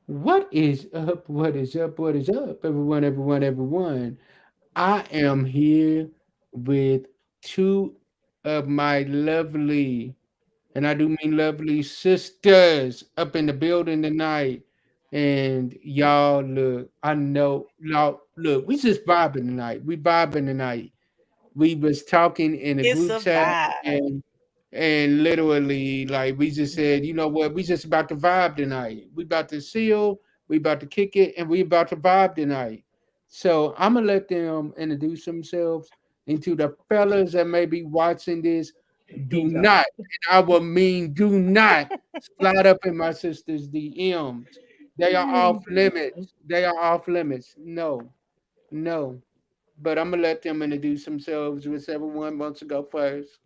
What is up? What is up? What is up, everyone, everyone, everyone? I am here with two of my lovely, and I do mean lovely sisters up in the building tonight. And y'all, look, I know, y'all, look, we just vibing tonight. We vibing tonight. We was talking in a It's group a chat, vibe. and literally, like, we just said, you know what, we just about to vibe tonight. We about to seal, we about to kick it, and we about to vibe tonight. So I'm gonna let them introduce themselves. And to the fellas that may be watching this, Here do you go. not, and I will mean do not slide up in my sister's DMs. They are Here off you go. limits. They are off limits. No, no. But I'm gonna let them introduce themselves. Whichever one wants to go first.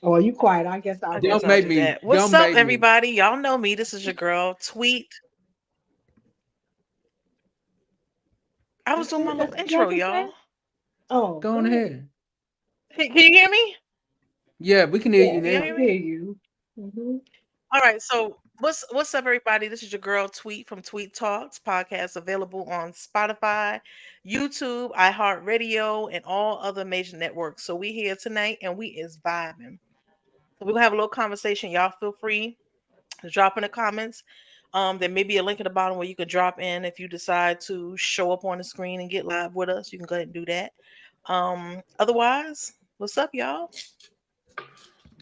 Oh, you quiet. I guess I I'll go guess Don't I'll make do first. me. that. What's Don't up, make me. everybody? Y'all know me. This is your girl, Tweet. I was That's doing my it. little That's what you intro, have to say? y'all. Oh, Go on go ahead. ahead. Can you hear me? Yeah, we can hear you Yes, Can y'all now. I hear hear me? you. Hmm. All right. So what's up, everybody? This is your girl, Tweet from Tweet Talks podcast, available on Spotify, YouTube, iHeartRadio, and all other major networks. So we here tonight, and we is vibing. So we're gonna have a little conversation. Y'all feel free to drop in the comments. There may be a link at the bottom where you can drop in if you decide to show up on the screen and get live with us. You can go ahead and do that. Otherwise, what's up, y'all?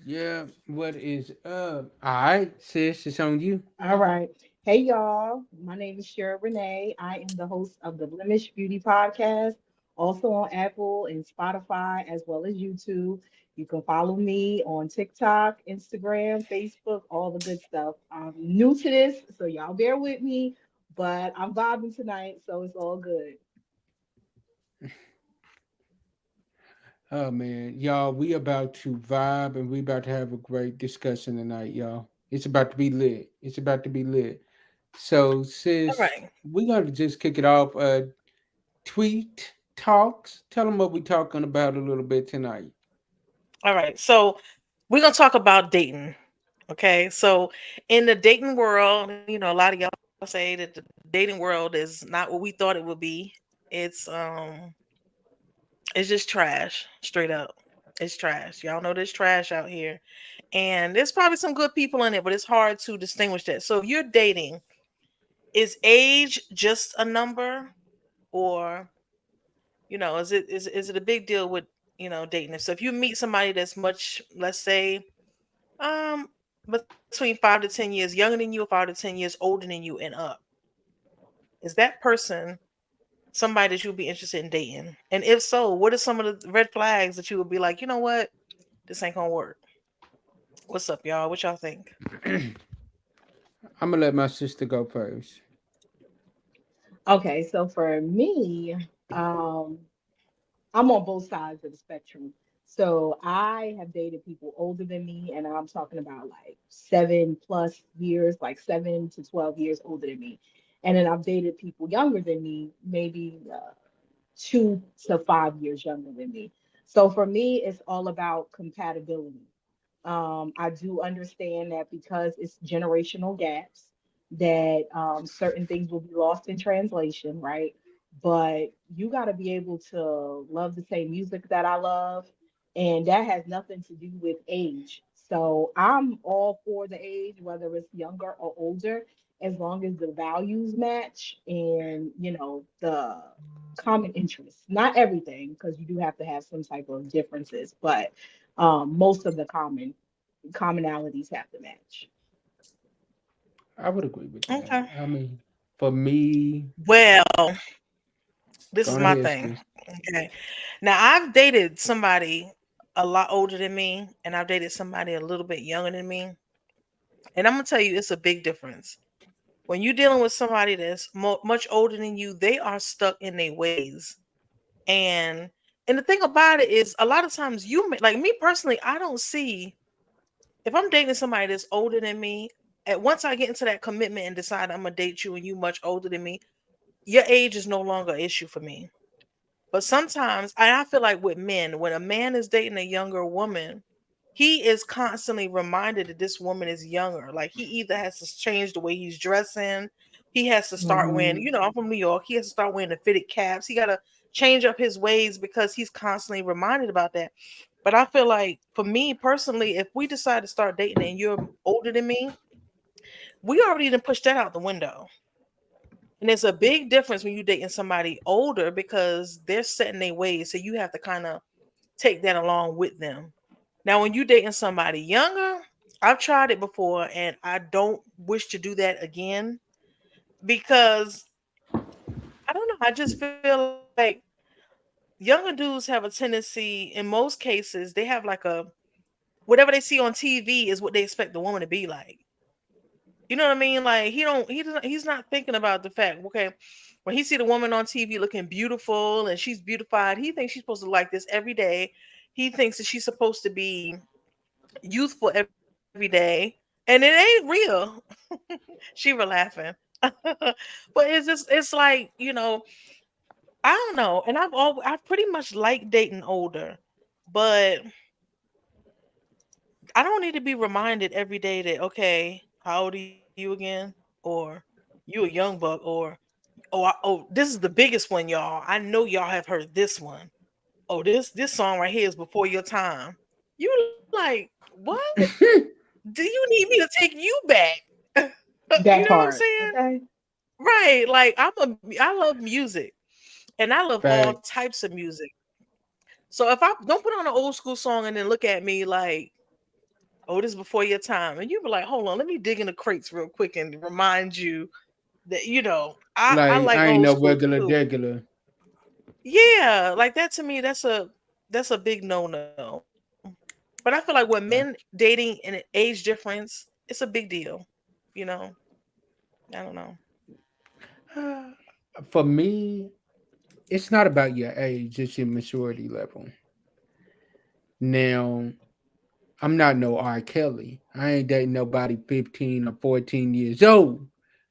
Yeah, what is up? All right, sis, it's on you. All right. Hey, y'all. My name is Shira Renee. I am the host of the Blemish Beauty Podcast, also on Apple and Spotify, as well as YouTube. You can follow me on TikTok, Instagram, Facebook, all the good stuff. I'm new to this, so y'all bear with me, but I'm vibing tonight, so it's all good. Oh man, y'all, we about to vibe and we about to have a great discussion tonight, y'all. It's about to be lit. It's about to be lit. So, All sis, right. we got to just kick it off. Tweet talks. Tell them what we talking about a little bit tonight. All right. So we're gonna talk about dating. Okay. So in the dating world, a lot of y'all say that the dating world is not what we thought it would be. It's it's just trash, straight up. It's trash. Y'all know there's trash out here. And there's probably some good people in it, but it's hard to distinguish that. So if you're dating, is age just a number, or is it a big deal with dating? So if you meet somebody that's much, let's say, um between 5 to 10 years younger than you, or 5 to 10 years older than you and up, is that person somebody that you would be interested in dating? And if so, what are some of the red flags that you would be like, you know what, this ain't gonna work? What's up, y'all? What y'all think? I'm gonna let my sister go first. Okay, so for me, um, I'm on both sides of the spectrum. So I have dated people older than me, and I'm talking about like 7+ years, like 7 to 12 years older than me. And then I've dated people younger than me, maybe 2 to 5 years younger than me. So for me, it's all about compatibility. I do understand that because it's generational gaps, that certain things will be lost in translation, right? But you got to be able to love the same music that I love, and that has nothing to do with age. So I'm all for the age, whether it's younger or older, as long as the values match and the common interests. Not everything, because you do have to have some type of differences, but most of the commonalities have to match. I would agree with that. Okay. I mean, for me, Well, this go is on my ahead, thing. sis. Okay. Now, I've dated somebody a lot older than me, and I've dated somebody a little bit younger than me. And I'm gonna tell you, it's a big difference. When you're dealing with somebody that's much older than you, they are stuck in their ways. And the thing about it is, a lot of times like me personally, I don't see, if I'm dating somebody that's older than me, at once I get into that commitment and decide I'm gonna date you and you much older than me, your age is no longer an issue for me. But sometimes, and I feel like with men, when a man is dating a younger woman, he is constantly reminded that this woman is younger. Like he either has to change the way he's dressing, he has to start wearing, Mhm. I'm from New York, he has to start wearing the fitted caps. He got to change up his ways because he's constantly reminded about that. But I feel like for me personally, if we decide to start dating and you're older than me, we already done pushed that out the window. And there's a big difference when you're dating somebody older because they're setting their ways. So you have to kind of take that along with them. Now, when you dating somebody younger, I've tried it before and I don't wish to do that again because I don't know. I just feel like younger dudes have a tendency, in most cases, they have like a whatever they see on TV is what they expect the woman to be like. You know what I mean? Like he's not thinking about the fact, okay, when he see the woman on TV looking beautiful and she's beautified, he thinks she's supposed to like this every day. He thinks that she's supposed to be youthful every day, and it ain't real. She were laughing. But it's like, I don't know. And I pretty much like dating older, but I don't need to be reminded every day that, okay, how old are you again? Or you a young buck, or this is the biggest one, y'all. I know y'all have heard this one. Oh, this song right here is before your time. You like, what? Do you need me to take you back? You know That what I'm part. saying? Okay. Right. Like I love music and I love all Fact. types of music. So if I don't put on an old school song and then look at me like, oh, this is before your time, and you be like, hold on, let me dig in the crates real quick and remind you that I Like like I ain't old no school regular too. degular. Yeah, like that to me, that's a big no no. But I feel like when men dating and an age difference, it's a big deal. You know, I don't know. Uh, For me, it's not about your age, it's your maturity level. Now, I'm not no R. Kelly. I ain't dating nobody 15 or 14 years old.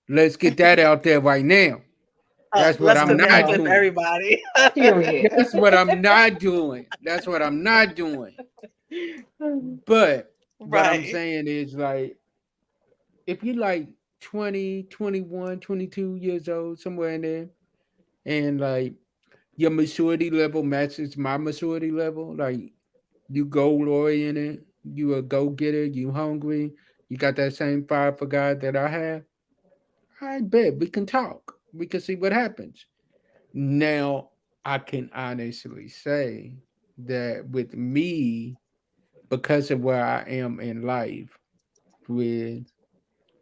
Let's get that out there right now. That's what Let's I'm Oh clip that not and clip no. doing. everybody. Period. That's what I'm not doing. That's what I'm not doing. But what I'm Right. saying is like if you like 20, 21, 22 years old, somewhere in there, and like your maturity level matches my maturity level, like you goal oriented, you a go getter, you hungry, you got that same fire for God that I have, I bet we can talk. We can see what happens. Now, I can honestly say that with me, because of where I am in life, with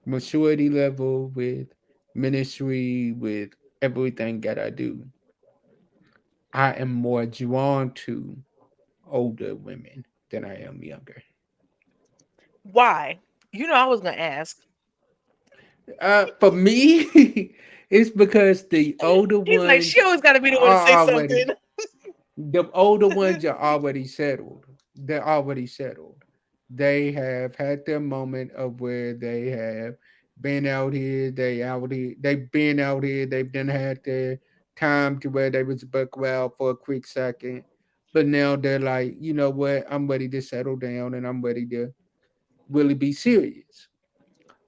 maturity level, with ministry, with everything that I do, I am more drawn to older women than I am younger. Why? I was gonna ask. For me, it's because the older He's like, she ones always got to be the one to say are already something. the older ones are already settled. They're already settled. They have had their moment of where they have been out here. They've been out here. They've done had their time to where they was buck wild for a quick second, but now they're like, you know what? I'm ready to settle down and I'm ready to really be serious.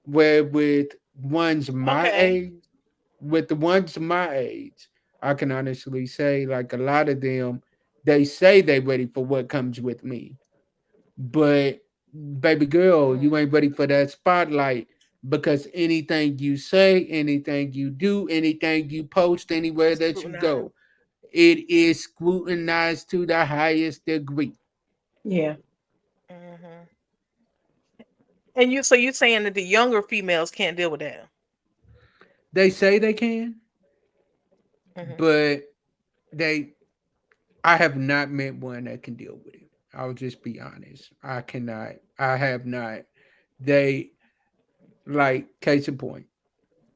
Where Okay. with the ones my age, I can honestly say like a lot of them, they say they ready for what comes with me, but baby girl, Mm, you ain't ready for that spotlight because anything you say, anything you do, anything you post, anywhere that you scrutinize. go, it is scrutinized to the highest degree. Yeah. Hmm. And you saying that the younger females can't deal with that? They say they can, Hmm. but they I have not met one that can deal with it. I'll just be honest. I cannot. I have not. They like case in point.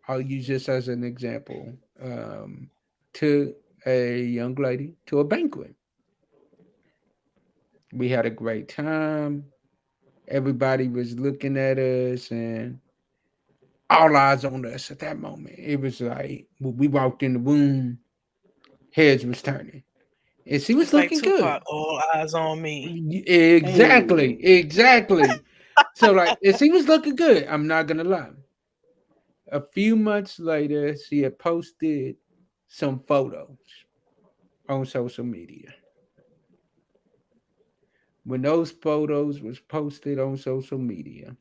I'll use this as an example. To a young lady to a banquet. We had a great time. Everybody was looking at us and all eyes on us at that moment. It was like when we walked in the room, heads was turning. And she was It's like looking Tupac, good. all eyes on me. Exactly, Hey. exactly. So like, and she was looking good. I'm not gonna lie. A few months later, she had posted some photos on social media. When those photos was posted on social media,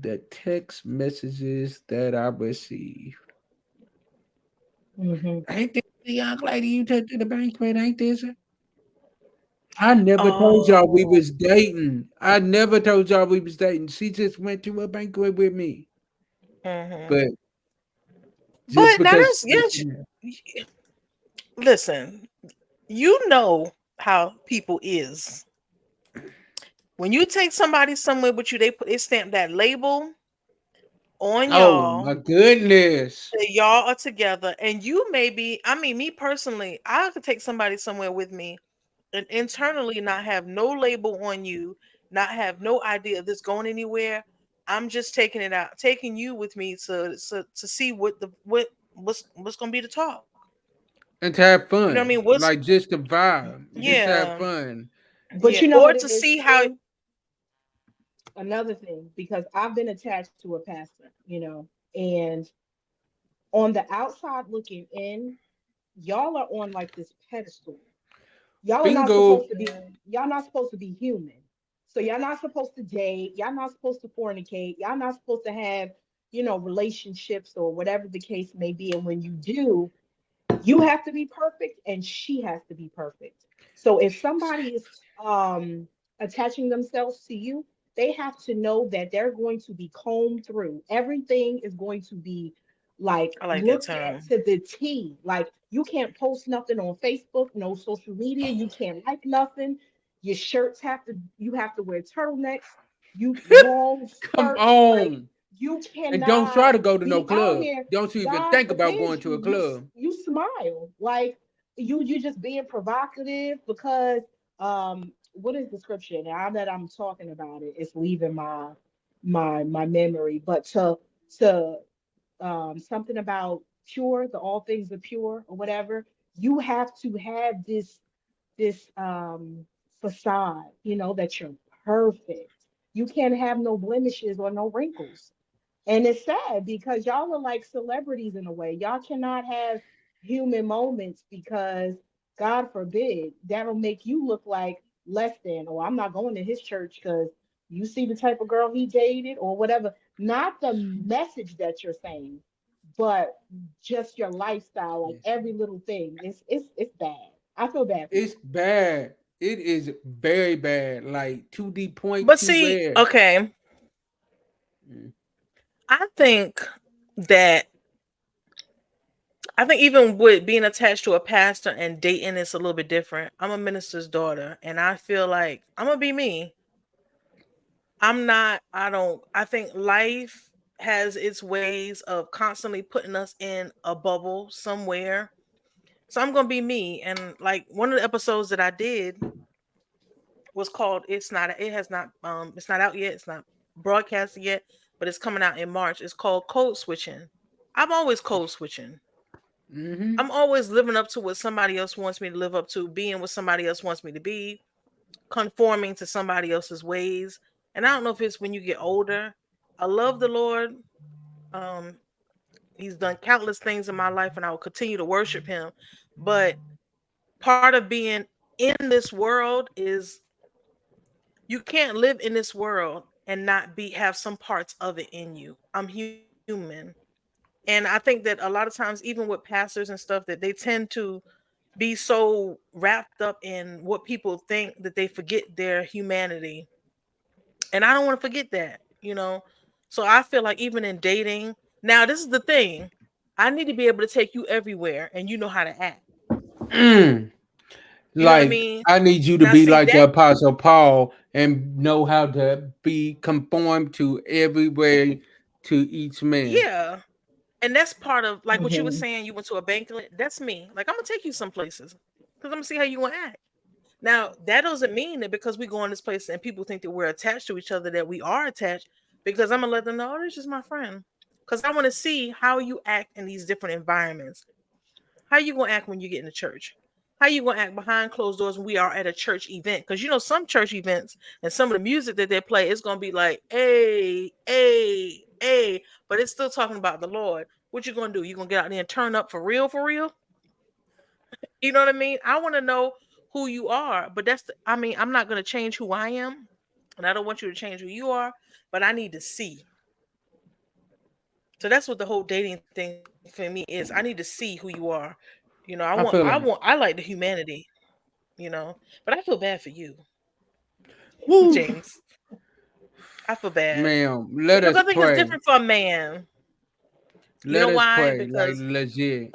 the text messages that I received, Hmm. ain't this the young lady you took to the bank with? Ain't this her? I never told y'all we Oh, was dating. I never told y'all we was dating. She just went to a banquet with me. hmm. But just But now because that's yes. Listen, you know how people is. When you take somebody somewhere with you, they stamp that label on oh y'all my goodness. that y'all are together, and you may be. I mean, me personally, I could take somebody somewhere with me and internally not have no label on you, not have no idea of this going anywhere. I'm just taking it out, taking you with me to see what the what's gonna be the talk. And to have You know what I mean? fun. What's Like just the vibe. Just to have yeah, fun. But yeah, you know or what to it is see how. too? Another thing, because I've been attached to a pastor, and on the outside looking in, y'all are on like this pedestal. Y'all are not Bingo. supposed to be, y'all not supposed to be human. So y'all not supposed to date, y'all not supposed to fornicate, y'all not supposed to have, relationships or whatever the case may be. And when you do, you have to be perfect and she has to be perfect. So if somebody is attaching themselves to you, they have to know that they're going to be combed through. Everything is going to be like I like that looked at term. to the T. Like you can't post nothing on Facebook, no social media, you can't like nothing. Your shirts have to you have to wear turtlenecks, you long Come skirts, like on. you And don't try cannot to go to no be out club. here. Don't you even God think about going forbids to a you. You club. you smile like you just being provocative because what is the scripture? Now that I'm talking about it, it's leaving my memory. But to something about pure, the all things are pure or whatever. You have to have this facade, that you're perfect. You can't have no blemishes or no wrinkles. And it's sad because y'all are like celebrities in a way. Y'all cannot have human moments because God forbid that'll make you look like less than, or I'm not going to his church because you see the type of girl he dated or whatever. Not the message that you're saying, but just your lifestyle, like Yes. every little thing. It's bad. I feel bad for It's y'all. bad. It is very bad. Like to the point But to see, where okay, mm, I think that I think even with being attached to a pastor and dating is a little bit different. I'm a minister's daughter, and I feel like I'm gonna be me. I'm not. I don't. I think life has its ways of constantly putting us in a bubble somewhere. So I'm gonna be me. And like one of the episodes that I did was called "It's Not." It has not. It's not out yet. It's not broadcasted yet, but it's coming out in March. It's called Code Switching. I'm always code switching. mm-hmm. I'm always living up to what somebody else wants me to live up to, being what somebody else wants me to be, conforming to somebody else's ways. And I don't know if it's when you get older. I love the Lord. Um, he's done countless things in my life, and I will continue to worship him. But part of being in this world is you can't live in this world and not be have some parts of it in you. I'm human. And I think that a lot of times, even with pastors and stuff, that they tend to be so wrapped up in what people think that they forget their humanity. And I don't want to forget that. So I feel like even in dating, now this is the thing. I need to be able to take you everywhere and you know how to act. Mm. You know what I Like mean? I need you to Now be see like the that apostle Paul and know how to be conformed to every way to each man. yeah. And that's part of like what you were Hmm. saying, you went to a banquet. That's me. Like I'm gonna take you some places. Because I'm gonna see how you gonna act. Now, that doesn't mean that because we go in this place and people think that we're attached to each other, that we are attached, because I'm going to let them know, oh, this is my friend. Because I want to see how you act in these different environments. How you going to act when you get in the church? How you gonna act behind closed doors when we are at a church event? Because you know some church events and some of the music that they play is gonna be like, hey, but it's still talking about the Lord. What you gonna do? You gonna get out there and turn up for real, for real? You know what I mean? I want to know who you are, but I mean, I'm not gonna change who I am, and I don't want you to change who you are, but I need to see. So that's what the whole dating thing for me is. I need to see who you are. You know, I feel like, I like the humanity, you know. But I feel bad for you, woo, James. I feel bad ma'am, let because us I think it's pray. different for a man. You Let know us why? pray, like legit.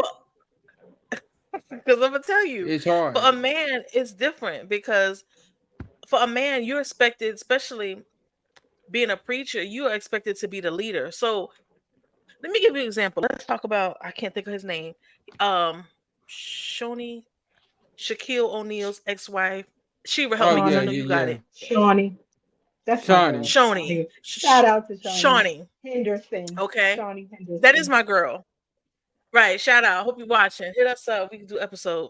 Because I'm gonna tell you, It's for a hard. man, it's different because for a man, you're expected, especially being a preacher, you are expected to be the leader. So let me give you an example. Let's talk about I can't think of his name. Um Shoni Shaquille O'Neal's ex-wife. Shira, help Oh me because I yeah, Shawnee, know you got yeah, yeah. it. Shawnee. That's my girl. Shawnee. Shoni. Shawnee. Shout out to Shawnee Shani. Henderson. Okay. Shawnee That is Henderson. my girl. Right. Shout out. Hope you're watching. Hit us up. We can do episode.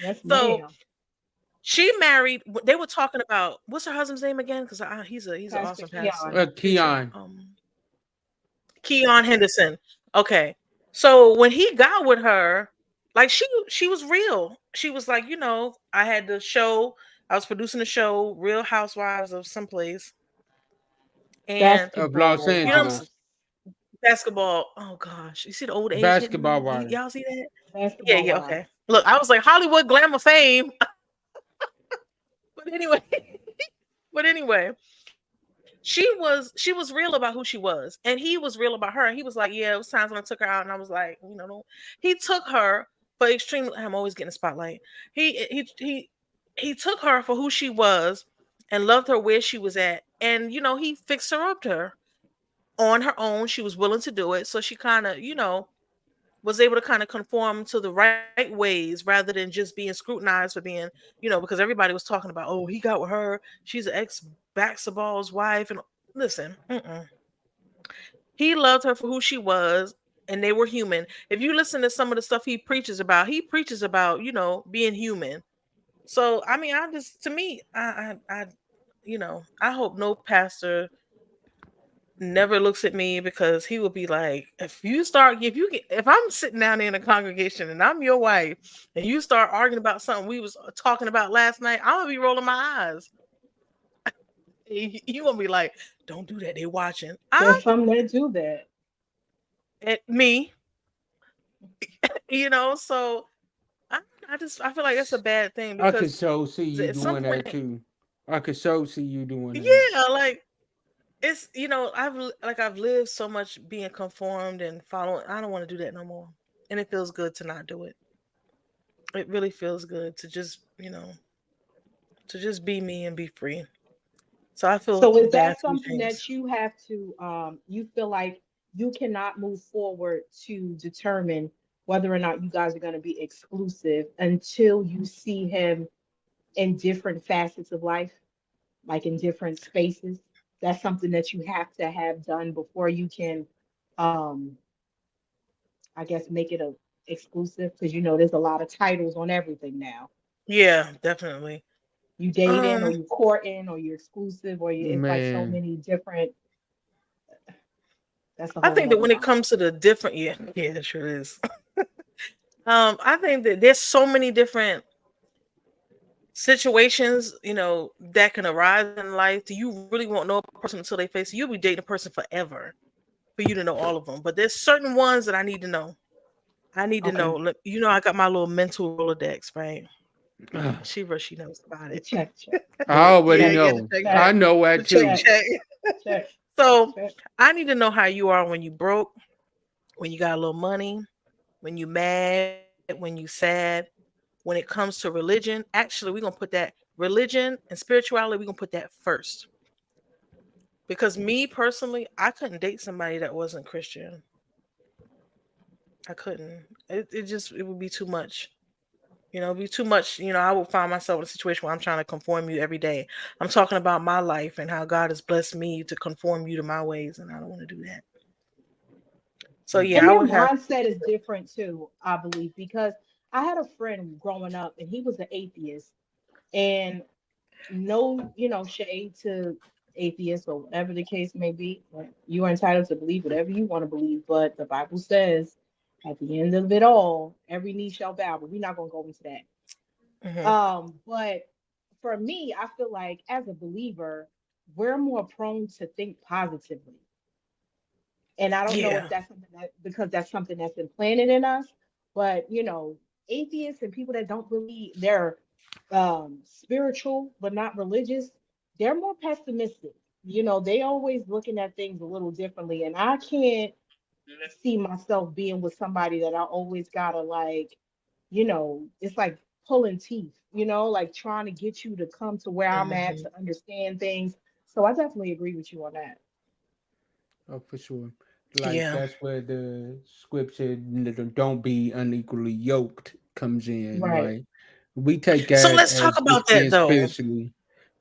Yes, So ma'am. she married. They were talking about what's her husband's name again? Because he's an Pastor awesome Keon. pastor preacher. Keon. Keon Henderson. Okay. So when he got with her, like she was real. She was like, you know, I had the show. I was producing a show, Real Housewives of someplace, and Of Los Basketball you know, Angeles. wives. basketball. Oh gosh, you see the old age hitting Basketball me. wives. Y'all see that? Yeah, Basketball yeah. wives. Okay. Look, I was like Hollywood glamour fame, but anyway, but anyway, she was real about who she was, and he was real about her. And he was like, yeah, it was times when I took her out, and I was like, you know, no. He took her for extremely. I'm always getting a spotlight. He took her for who she was, and loved her where she was at, and you know, he fixed her up to her on her own. She was willing to do it, so she kind of, you know, was able to kind of conform to the right ways rather than just being scrutinized for being, you know, because everybody was talking about, oh, he got with her. She's an ex basketball's wife. And listen, he loved her for who she was, and they were human. If you listen to some of the stuff he preaches about, you know, being human. So, I mean, I just, to me, you know, I hope no pastor never looks at me because he will be like, if I'm sitting down in a congregation and I'm your wife and you start arguing about something we was talking about last night, I'm gonna be rolling my eyes. You gonna be like, don't do that, they watching. There's some that do that. At me, you know, so I, I feel like that's a bad thing I could because so see you at some doing point, that too. I could so see you doing that. yeah, like it's, you know, I've lived so much being conformed and following. I don't want to do that no more, and it feels good to not do it. It really feels good to just, you know, to just be me and be free. So I feel So is bad that for you, something James. that you have to you feel like you cannot move forward to determine whether or not you guys are going to be exclusive until you see him in different facets of life, like in different spaces? That's something that you have to have done before you can um I guess make it a exclusive, because you know there's a lot of titles on everything now. Yeah, definitely. You dating or Um, you courting or you're exclusive or you, it's like so Man, many different. That's a I whole think that nother when it line. comes to the different, yeah, it sure is. I think that there's so many different situations, you know, that can arise in life. Do you really won't know a person until they face you? You'll be dating a person forever for you to know all of them. But there's certain ones that I need to know. I need to know. Okay, Look, you know, I got my little mental Rolodex, right? I She knows about the it. check. already Yeah, Check, yeah, the know. check, I check, know the that check, too. check, check. check, So check. I need to know how you are when you broke, when you got a little money, when you mad, when you sad. When it comes to religion, actually, we're gonna put that religion and spirituality. We're gonna put that first because me personally, I couldn't date somebody that wasn't Christian. I couldn't. It would be too much. You know, it'd be too much. You know, I would find myself in a situation where I'm trying to conform you every day. I'm talking about my life and how God has blessed me to conform you to my ways, and I don't want to do that. So And yeah, I their would have. mindset is different too, I believe, because I had a friend growing up, and he was an atheist, and no, shade to atheists or whatever the case may be. Like, you are entitled to believe whatever you want to believe, but the Bible says at the end of it all, every knee shall bow. But we're not gonna go into that. Hmm. But for me, I feel like as a believer, we're more prone to think positively. And I don't know if Yeah. that's something that because that's something that's implanted in us, but atheists and people that don't believe they're spiritual but not religious, they're more pessimistic. They always looking at things a little differently. And I can't see myself being with somebody that I always gotta like, it's like pulling teeth, like trying to get you to come to where I'm at Hmm. to understand things. So I definitely agree with you on that. Oh, for sure. Like Yeah. that's where the scripture "don't be unequally yoked" comes in. Right. Like we take So that let's talk as about just that being though. spiritually.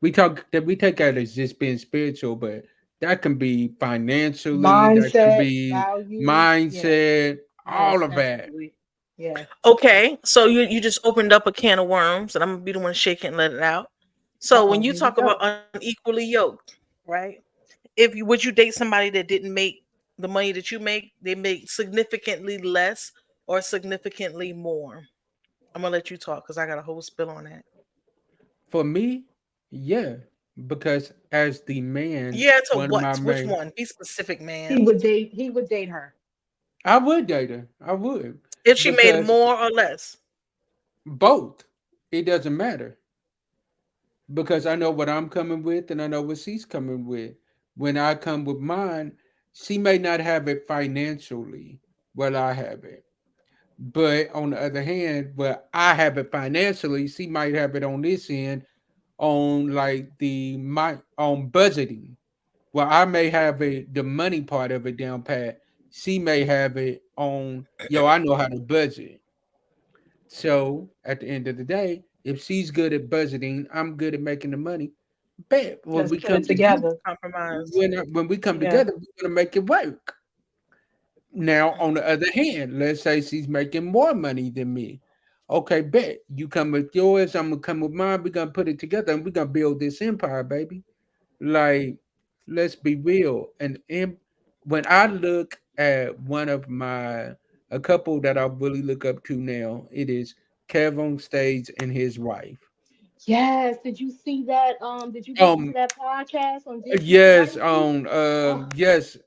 We take that as just being spiritual, but that can be financially, that can Mindset, be values. Yeah. mindset, Yes, all of that. absolutely. Yeah. Okay, so you just opened up a can of worms, and I'm gonna be the one to shake it and let it out. So when Uh-oh, you here we talk about go. unequally yoked, right? If you would you date somebody that didn't make the money that you make, they make significantly less or significantly more? I'm gonna let you talk because I got a whole spill on that. For me, yeah, because as the man, Yeah, to one of my what? Which main, one? Be specific, He man. would date he would date her. I would date her. I would If she made because more or less. both. It doesn't matter because I know what I'm coming with and I know what she's coming with. When I come with mine, she may not have it financially, well, I have it. But on the other hand, well, I have it financially, she might have it on this end on like the my on budgeting. Well, I may have it the money part of it down pat. She may have it on I know how to budget. So at the end of the day, if she's good at budgeting, I'm good at making the money. Bet when Let's we put it come together, together. Compromise. when we come Yeah. together, we're gonna make it work. Now, on the other hand, let's say she's making more money than me. Okay, bet you come with yours, I'm gonna come with mine. We're gonna put it together and we're gonna build this empire, baby. Like, let's be real. When I look at one of my a couple that I really look up to now, it is Kev on stage and his wife. Yes. Did you listen to Um, that podcast on Dear Future yes, Wifey? Oh, yes,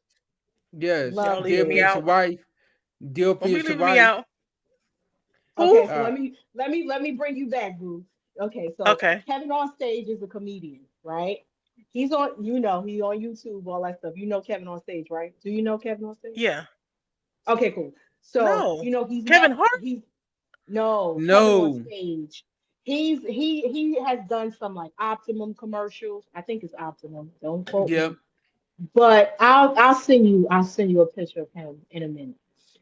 yes, Y'all loved dear leaving me it. future out. wife, dear Don't be future leaving me wife. out. Okay, Who? so Uh, let me bring you back, Boo. Okay, so Okay. Kevin on stage is a comedian, right? He on YouTube, all that stuff. You know Kevin on stage, right? Do you know Kevin on stage? Yeah. Okay, cool. So, No. he's Kevin met Hart? he's no Kevin on no, stage. He has done some like Optimum commercials. I think it's Optimum. Don't quote yeah, me. But I'll send you a picture of him in a minute.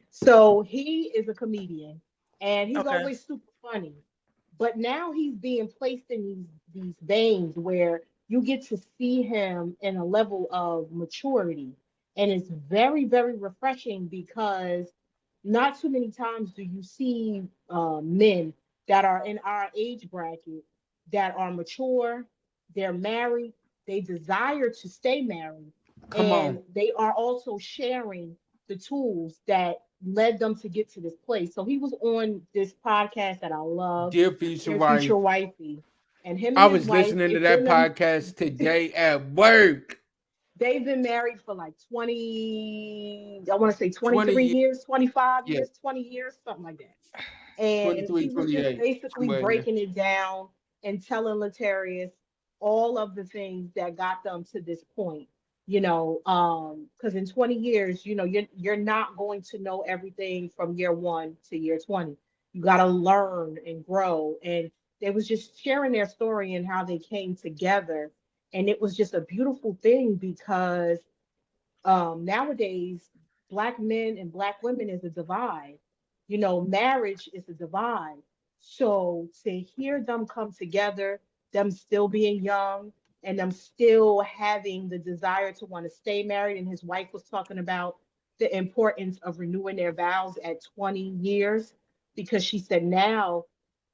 So he is a comedian and he's Okay. always super funny. But now he's being placed in these veins where you get to see him in a level of maturity. And it's very, very refreshing because not too many times do you see men that are in our age bracket that are mature, they're married, they desire to stay married, come on, and they are also sharing the tools that led them to get to this place. So he was on this podcast that I love, dear future Dear Future wife. Wifey, and him and I his was wife, listening to that podcast today at work. they've been married for like 20, I want to say 20 23 years, years, 25 yeah, years, 20 years, something like that. And 23, he was just 28, basically somewhere in there. breaking it down and telling Latarius all of the things that got them to this point. Because in 20 years, you're not going to know everything from year one to year 20. You got to learn and grow. And they was just sharing their story and how they came together. And it was just a beautiful thing because nowadays, black men and black women is a divide. Marriage is a divide. So to hear them come together, them still being young and them still having the desire to want to stay married, and his wife was talking about the importance of renewing their vows at 20 years. because she said now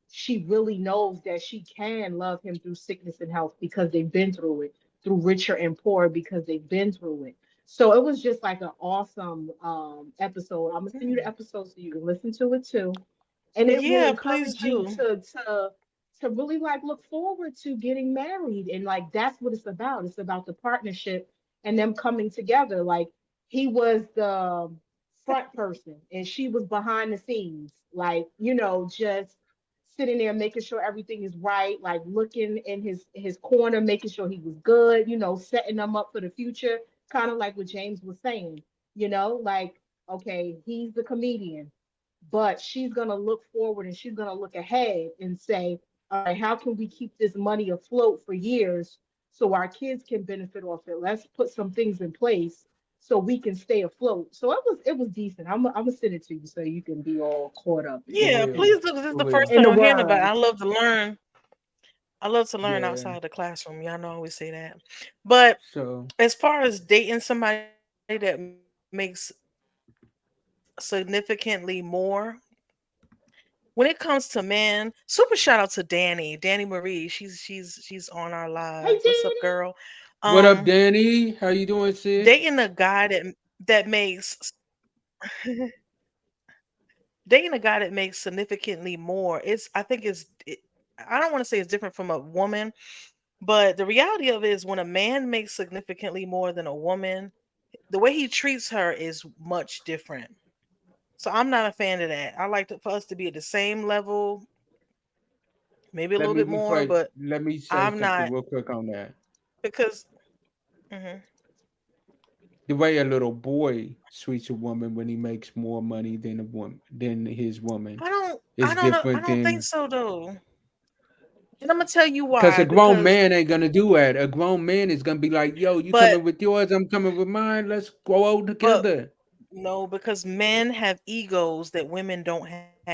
she really knows that she can love him through sickness and health because they've been through it, through richer and poor because they've been through it. So it was just like an awesome episode. I'm gonna send you the Mm. episode so you can listen to it too, and it will Yeah, please encourage you do. to really like look forward to getting married, and like that's what it's about. It's about the partnership and them coming together. Like he was the front person and she was behind the scenes, like just sitting there making sure everything is right, like looking in his corner, making sure he was good, setting them up for the future, kind of like what James was saying, like okay, he's the comedian, but she's going to look forward and she's going to look ahead and say, all right, how can we keep this money afloat for years so our kids can benefit off it? Let's put some things in place so we can stay afloat. So it was decent. I'm gonna send it to you so you can be all caught up For Yeah, real. please do. 'Cause this is For the first real. in time the I'm hearing about it. word. I love to learn. I love to learn Yeah. outside the classroom. Y'all know I always say that. But So as far as dating somebody that makes significantly more, when it comes to men, super shout out to Danny Marie. She's on our live. Hey, What's up, Danny. girl? what up, Um, Danny? How you doing, sis? dating a guy that makes dating a guy that makes significantly more. I don't want to say it's different from a woman, but the reality of it is when a man makes significantly more than a woman, the way he treats her is much different. So I'm not a fan of that. I like for us to be at the same level, maybe a Let little me bit more, before but let me say I'm something not real quick on that. because mhm. The way a little boy treats a woman when he makes more money than a woman than his woman is I different don't think than so though. And I'm gonna tell you because a why. grown Because man ain't gonna do that. A grown man is gonna be like, "Yo, you but coming with yours? I'm coming with mine. Let's grow old but together." no, because men have egos that women don't have.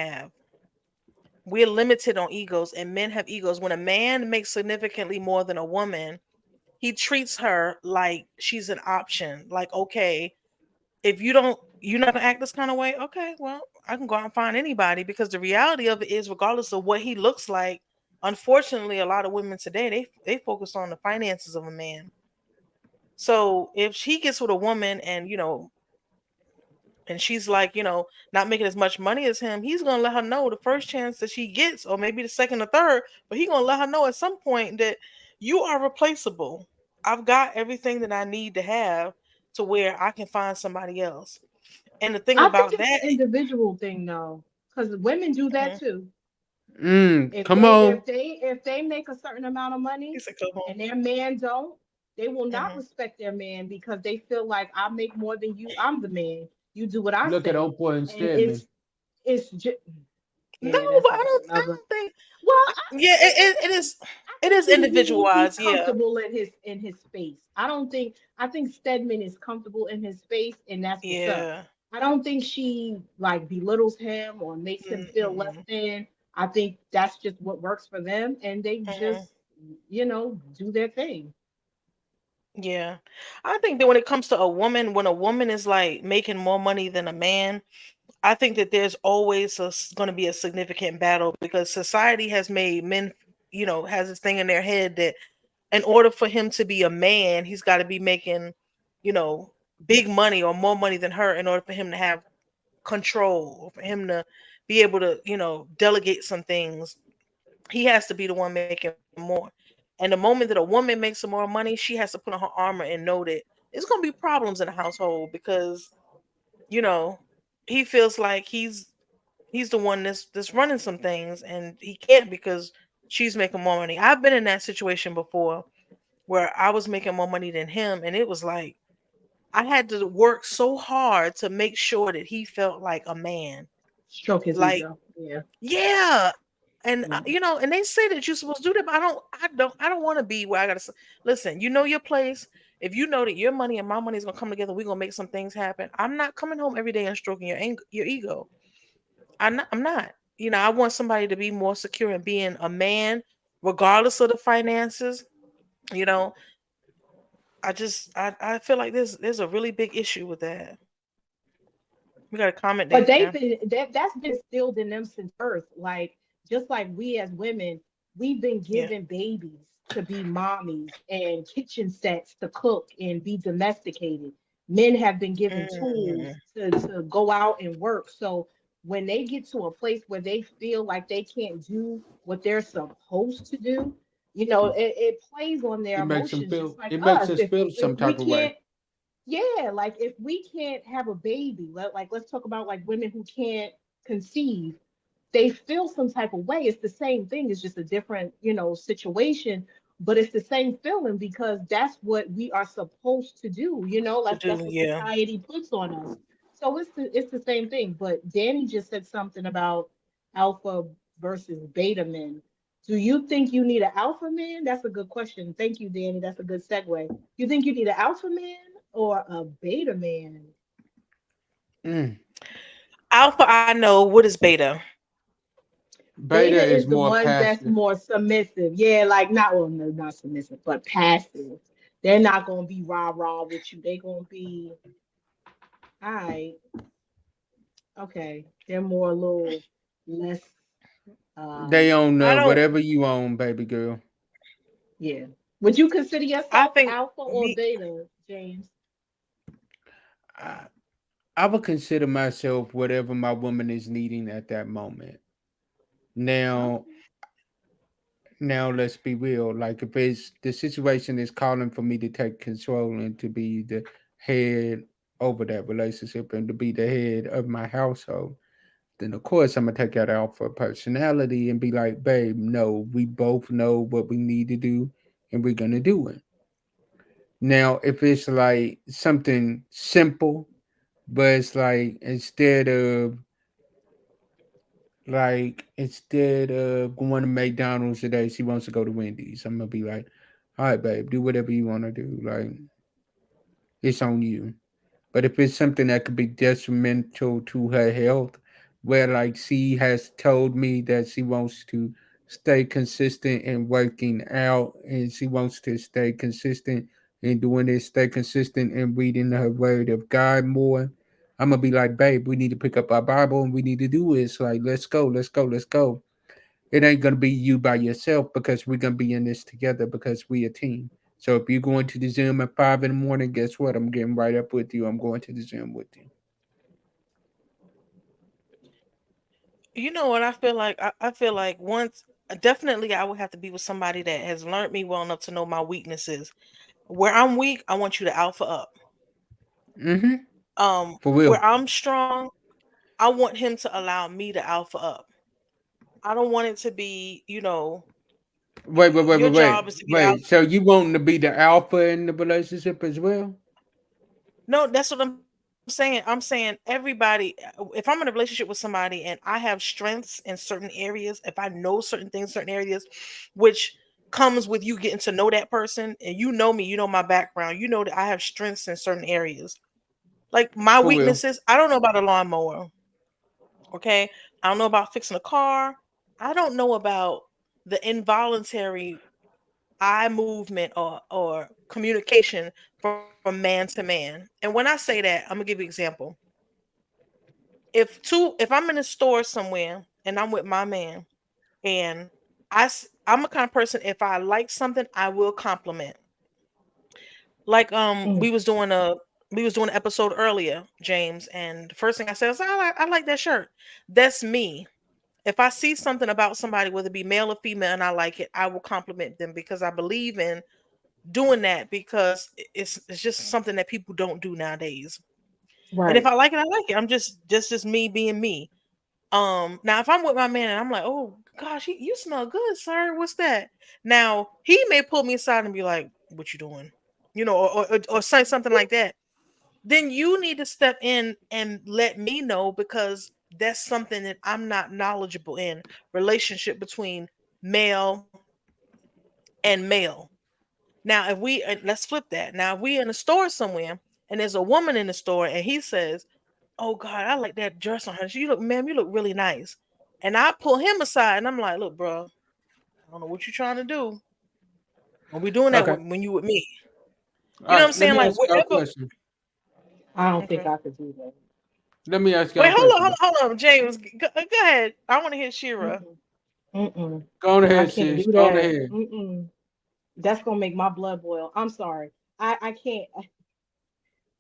We're limited on egos, and men have egos. When a man makes significantly more than a woman, he treats her like she's an option. Like, okay, if you're not gonna act this kind of way, okay, well, I can go out and find anybody because the reality of it is, regardless of what he looks like, unfortunately, a lot of women today they focus on the finances of a man. So if she gets with a woman and and she's like, not making as much money as him, he's gonna let her know the first chance that she gets, or maybe the second or third, but he gonna let her know at some point that you are replaceable. I've got everything that I need to have to where I can find somebody else. And the thing I think about it's an that, individual thing though, because women do that mhm, too. If Come they on. if they if they make a certain amount of he money said, "Come on." and their man don't, they will not Mhm. respect their man because they feel like I make more than you. I'm the man. You do what I Look at say, Oprah and and Stedman. it's just No, yeah, that's but a whole I nother. don't think. Well, Yeah, I it think is he's individualized. Yeah, comfortable in his space. I think Stedman is comfortable in his space, and that's what's up. yeah. I don't think she like belittles him or makes him feel less Mm-mm. than. I think that's just what works for them, and they Mhm. just do their thing. Yeah. I think that when it comes to a woman, when a woman is like making more money than a man, I think that there's always going to be a significant battle because society has made men, has this thing in their head that in order for him to be a man, he's got to be making, you know, big money or more money than her in order for him to have control, or for him to be able to, delegate some things. He has to be the one making more. And the moment that a woman makes some more money, she has to put on her armor and know that it's gonna be problems in the household because, you know, he feels like he's the one that's running some things and he can't because she's making more money. I've been in that situation before where I was making more money than him and it was like I had to work so hard to make sure that he felt like a man. Stroke his Like, ego. Yeah. yeah, and Yeah. and they say that you're supposed to do that, but I don't want to be where I gotta listen. You know your place. If you know that your money and my money is gonna come together, we're gonna make some things happen. I'm not coming home every day and stroking your ego. I'm not. I want somebody to be more secure in being a man, regardless of the finances. You know, I feel like there's a really big issue with that. We got a comment But there. that's been instilled in them since birth. Like just like we as women, we've been Yeah. given babies to be mommies and kitchen sets to cook and be domesticated. Men have been given Mm, tools to go out and work. So when they get to a place where they feel like they can't do what they're supposed to do, it plays on their emotions just like it makes us. us If feel if some we type of way. can't yeah, like if we can't have a baby, let's talk about like women who can't conceive, they feel some type of way. It's the same thing, it's just a different, situation, but it's the same feeling because that's what we are supposed to do, to that's do, what yeah. society puts on us. So it's the same thing. But Danny just said something about alpha versus beta men. Do you think you need an alpha man? That's a good question. Thank you, Danny. That's a good segue. You think you need an alpha man or a beta man? Mm. Alpha, I know. What is beta? Beta Beta is is the more ones that's passive. more submissive. Yeah, like not well, no, not submissive, but passive. They're not gonna be rah rah with you. They're gonna be all right. Okay, they're more a little less. They own I don't. whatever you own, baby girl. Yeah. Would you consider I yourself think alpha or me. beta, James? I, I would consider myself whatever my woman is needing at that moment. Now, Okay. let's be real. Like if it's the situation is calling for me to take control and to be the head over that relationship and to be the head of my household, then of course I'm gonna take that out for personality and be like, babe, no, we both know what we need to do and we're gonna do it. Now, if it's like something simple, but it's like instead of going to McDonald's today, she wants to go to Wendy's. I'm gonna be like, all right, babe, do whatever you want to do. Like, it's on you. But if it's something that could be detrimental to her health, where like she has told me that she wants to stay consistent in working out and she wants to stay consistent in doing this, stay consistent in reading her word of God more. I'm gonna be like, babe, we need to pick up our Bible and we need to do this. Like, let's go, let's go, let's go. It ain't gonna be you by yourself because we're gonna be in this together because we a team. So if you're going to the gym at 5 in the morning, guess what? I'm getting right up with you. I'm going to the gym with you. You know what I feel like? I feel like once, definitely, I would have to be with somebody that has learned me well enough to know my weaknesses. Where I'm weak, I want you to alpha up. Mm-hmm. For real. Where I'm strong, I want him to allow me to alpha up. I don't want it to be, Wait, wait, wait, your wait, wait, job is to be the wait. alpha. So you wanting to be the alpha in the relationship as well? No, that's what I'm saying. I'm saying everybody, if I'm in a relationship with somebody and I have strengths in certain areas, if I know certain things, certain areas, which comes with you getting to know that person and you know me, you know my background, you know that I have strengths in certain areas. Like my For real. weaknesses, I don't know about a lawnmower. Okay. I don't know about fixing a car. I don't know about the involuntary eye movement or communication from man to man. And when I say that, I'm gonna give you an example. If I'm in a store somewhere and I'm with my man and I'm a kind of person, if I like something, I will compliment. Like Mm, we was doing an episode earlier, James, and the first thing I said was I like that shirt. That's me. If I see something about somebody, whether it be male or female, and I like it, I will compliment them because I believe in doing that because it's just something that people don't do nowadays. And if right. I like it, I like it. I'm just me being me. Now if I'm with my man and I'm like, oh gosh, you smell good, sir. What's that? Now he may pull me aside and be like, what you doing? Or say something like that. Then you need to step in and let me know because that's something that I'm not knowledgeable in. Relationship between male and male. Now, if let's flip that. Now, if we in a store somewhere and there's a woman in the store and he says, "Oh God, I like that dress on her. You look, ma'am, you look really nice." And I pull him aside and I'm like, "Look, bro, I don't know what you're trying to do. Don't be doing that Okay. when you with me." All You know what I'm right. Let saying? me Like ask y'all a whatever. question. I don't think Okay. I could do that. Let me ask y'all Wait, a hold on, question. hold on, James. Go ahead. I want to hear Shira. Mm-mm. Mm-mm. Go on I ahead, can't sis. do Go on that. ahead. Mm-mm. That's gonna make my blood boil. I'm sorry. I can't.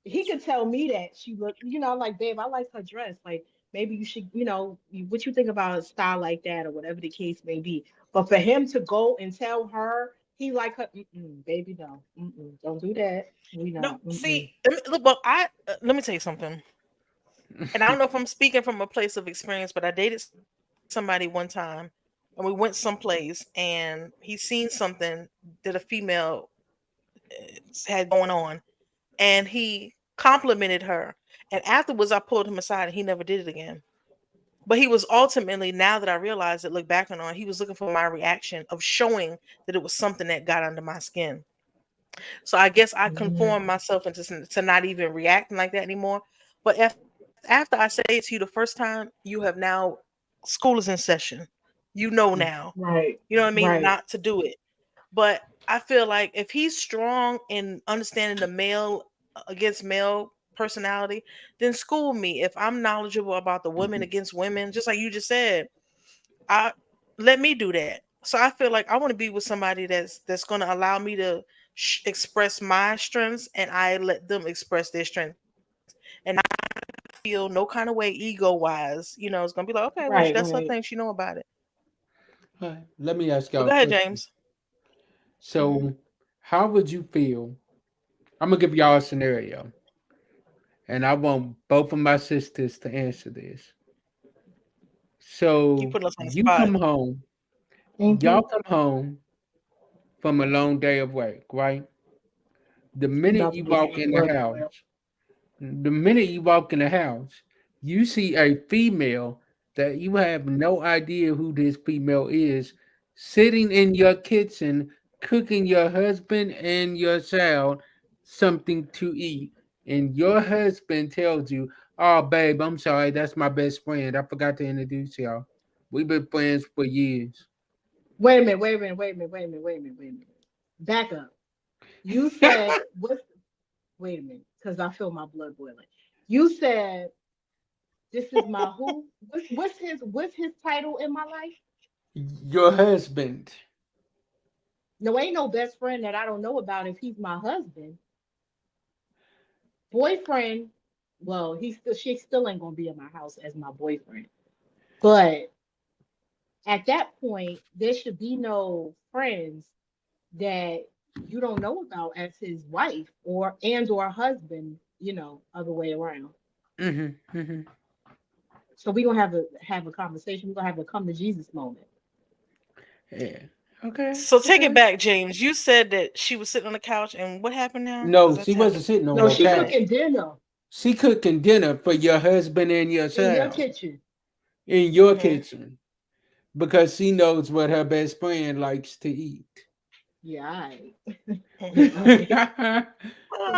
He could tell me that she look, like, babe, I like her dress. Like, maybe you should, what you think about a style like that, or whatever the case may be. But for him to go and tell her he like her, baby, no, don't do that. We No, not. see, look, well, let me tell you something. And I don't know if I'm speaking from a place of experience, but I dated somebody one time, and we went someplace, and he seen something that a female had going on, and he complimented her. And afterwards, I pulled him aside, and he never did it again. But he was ultimately, now that I realize it, look back on, he was looking for my reaction of showing that it was something that got under my skin. So I guess I conform Mm-mm. myself into to not even reacting like that anymore. But after I say it to you the first time, you have now, school is in session. You know now. Right, You know what I mean? right. Not to do it. But I feel like if he's strong in understanding the male against male personality, then school me. If I'm knowledgeable about the women against women, just like you just said, I let me do that. So I feel like I want to be with somebody that's going to allow me to express my strengths, and I let them express their strengths, and I feel no kind of way ego wise. It's gonna be like, okay, well, that's Right, her thing. right. She know about it. All right, let me ask But y'all go a ahead, question. James. Hmm. So, how would you feel? I'm gonna give y'all a scenario, and I want both of my sisters to answer this. You So, put us on the you spot. come home, Mm-hmm. y'all come home from a long day of work, right? The minute About to you get walk my in the blood boil. house, the minute you walk in the house, you see a female that you have no idea who this female is sitting in your kitchen cooking your husband and your child something to eat. And your husband tells you, "Oh, babe, I'm sorry. That's my best friend. I forgot to introduce y'all. We've been friends for years." Wait a minute, wait a minute, wait a minute, wait a minute, wait a minute, wait a minute. Back up. You said what's wait a minute, because I feel my blood boiling. You said this is my who? What's his title in my life? Your husband. No, ain't no best friend that I don't know about if he's my husband. Boyfriend, well, she still ain't gonna be in my house as my boyfriend. But at that point, there should be no friends that you don't know about as his wife or husband, other way around. Hmm, hmm. So we're gonna have a conversation. We're gonna have a come to Jesus moment. Yeah. Okay. So take it Okay. back, James. You said that she was sitting on the couch, and what happened now? No, Because she that's how. wasn't sitting on No, no she couch. cooking dinner She cooking dinner for your husband and your in your child kitchen. in your Mm-hmm. kitchen because she knows what her best friend likes to eat. Yeah, all right. Mm-hmm. All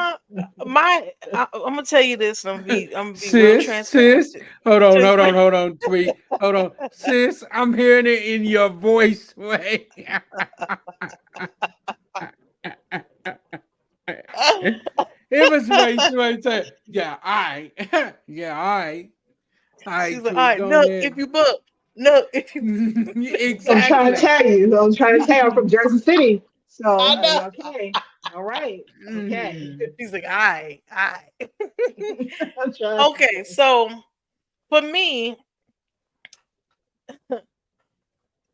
right. Uh, I'm gonna tell you this, and I'm gonna be real sis, transparent with sis, you. hold Just on, hold on, Tweet. Hold on. Sis, I'm hearing it in your voice. Wait. It was wait, say, yeah, I. Yeah, I. I she's like, all Tweet, right, go no, ahead. if you book, no, if you. I'm trying to Exactly. tell you. I'm trying to tell you I'm from Jersey City. I So, know. okay. All right. Okay. Mhm. She's like, all right, all right. I'm trying. Okay, so for me,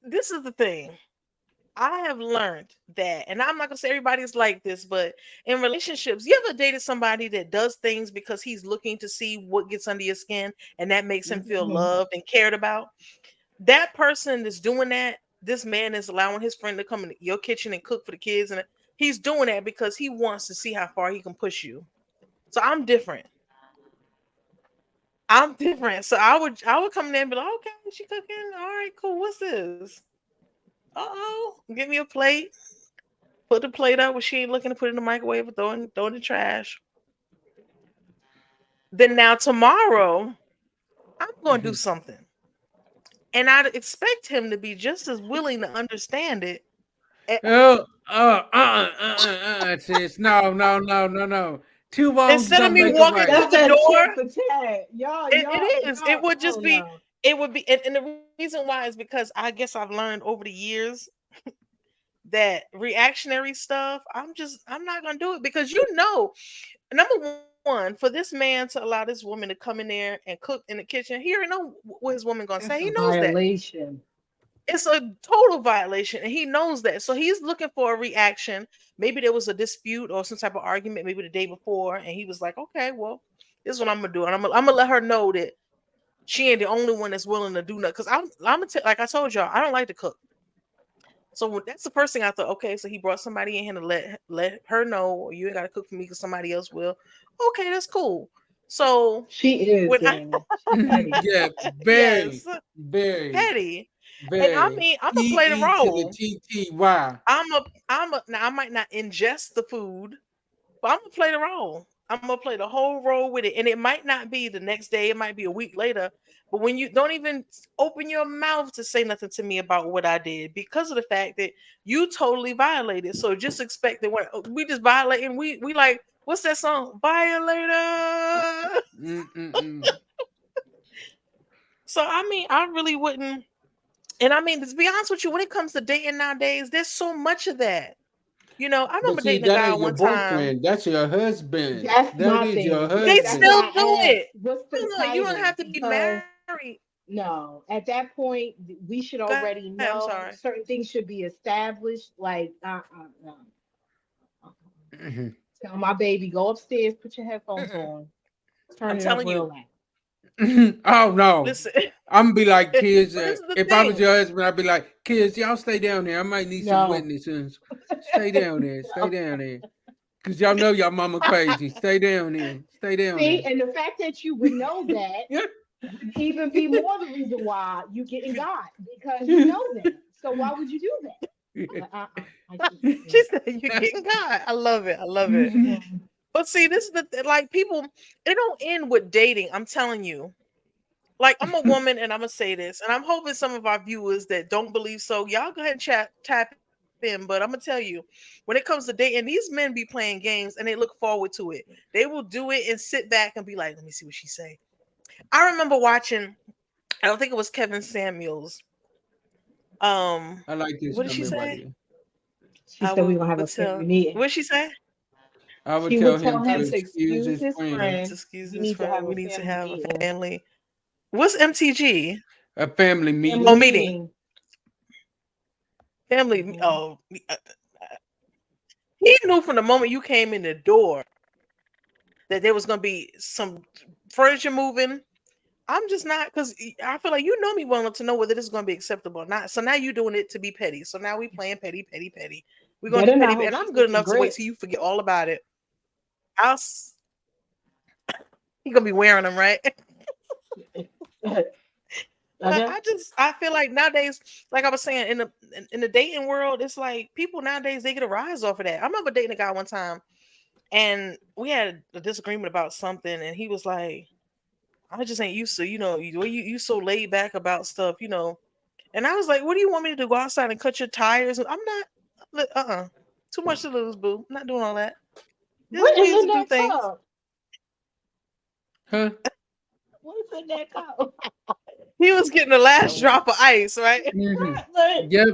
this is the thing. I have learned that, and I'm not gonna say everybody's like this, but in relationships, you ever dated somebody that does things because he's looking to see what gets under your skin, and that makes him feel Mhm. loved and cared about? That person that's doing that, this man is allowing his friend to come in your kitchen and cook for the kids, and he's doing that because he wants to see how far he can push you. So I'm different. I'm different. So I would come there and be like, okay, she cooking. All right, cool. What's this? Uh-oh. Give me a plate. Put the plate up when she ain't looking to put it in the microwave or throw in the trash. Then now tomorrow, I'm gonna do Mhm. something. And I'd expect him to be just as willing to understand it. Oh, sis. No, no, no, no, no. Two wrongs Instead of don't me make a walking right. through That's the that tit door, for tat. Y'all, it is. It would I just don't be. know. It would be, and the reason why is because I guess I've learned over the years that reactionary stuff. I'm not gonna do it because number one, for this man to allow this woman to come in there and cook in the kitchen, he already know what his woman gonna That's say. a He knows that. violation. It's a total violation, and he knows that. So he's looking for a reaction. Maybe there was a dispute or some type of argument, maybe the day before, and he was like, "Okay, well, this is what I'm gonna do, and I'm gonna let her know that she ain't the only one that's willing to do nothing." Because I'm gonna like I told y'all, I don't like to cook. So that's the first thing I thought. Okay, so he brought somebody in here to let her know you ain't got to cook for me because somebody else will. Okay, that's cool. So She is, when I Danny. She petty. Yeah, yes, very, very, petty, and I very. mean I'm gonna play the PE to the role. TTY. Now I might not ingest the food, but I'm gonna play the role. I'm gonna play the whole role with it, and it might not be the next day. It might be a week later. But when you don't even open your mouth to say nothing to me about what I did, because of the fact that you totally violated, so just expect that when we just violate, and we like, what's that song? Violator. Mm-mm-mm. So I mean, I really wouldn't. And I mean, to be honest with you, when it comes to dating nowadays, there's so much of that. I But remember see, dating a that guy ain't your one time. boyfriend. That's your husband. That's That my is your thing. They That's husband. still why do I asked, it. what's the No, you don't title? have to be Because married. no, at that point, we should Go ahead. already I'm know sorry. certain things should be established. Like, no. Mhm. Tell my baby, go upstairs, put your headphones Mm-mm. on, I'm turn it up telling real you. loud. Oh no. Listen, I'm gonna be like, kids. but this is the If I was thing. your husband, I'd be like, kids, y'all stay down there. I might need some No, witnesses. Stay down there. Stay no. down there. Cause y'all know y'all mama crazy. Stay down there. Stay down See, there. and the fact that you would know that would even be more the reason why you getting God because you know that. So why would you do that? But I can't. She said you getting God. I love it. I love it. Mm-mm. But see, this is like people. It don't end with dating. I'm telling you. Like I'm a woman, and I'm gonna say this, and I'm hoping some of our viewers that don't believe so, y'all go ahead and tap in. But I'm gonna tell you, when it comes to dating, these men be playing games, and they look forward to it. They will do it and sit back and be like, "Let me see what she say." I remember watching. I don't think it was Kevin Samuels. I like this What did she coming right say? here. She I said we're would gonna have a tell. family meeting. What did she say? I would She would tell tell him him to to excuse excuse his his friend. To friend. excuse We his need to friend. have We a need to family have a meeting. family. What's MTG? A family Family Oh, meeting. meeting. meeting. Family. Hmm. Oh, he knew from the moment you came in the door that there was gonna be some furniture moving. I'm just not because I feel like you know me well enough to know whether this is gonna be acceptable or not. So now you're doing it to be petty. So now we playing petty, petty, petty. We're gonna do Better petty, not and hope she's I'm good cooking enough to wait till grits. you forget all about it. I'll. You gonna be wearing them, right? But Okay. I feel like nowadays, like I was saying, in the dating world, it's like people nowadays they get a rise off of that. I remember dating a guy one time, and we had a disagreement about something, and he was like, "I just ain't used to, you so laid back about stuff." And I was like, "What do you want me to do? Go outside and cut your tires?" I'm not. Too much to lose, boo. I'm not doing all that. There's What is ways in to do that things. cup? Huh? What is in that cup? He was getting the last drop of ice, right? Hmm. Look, Yep.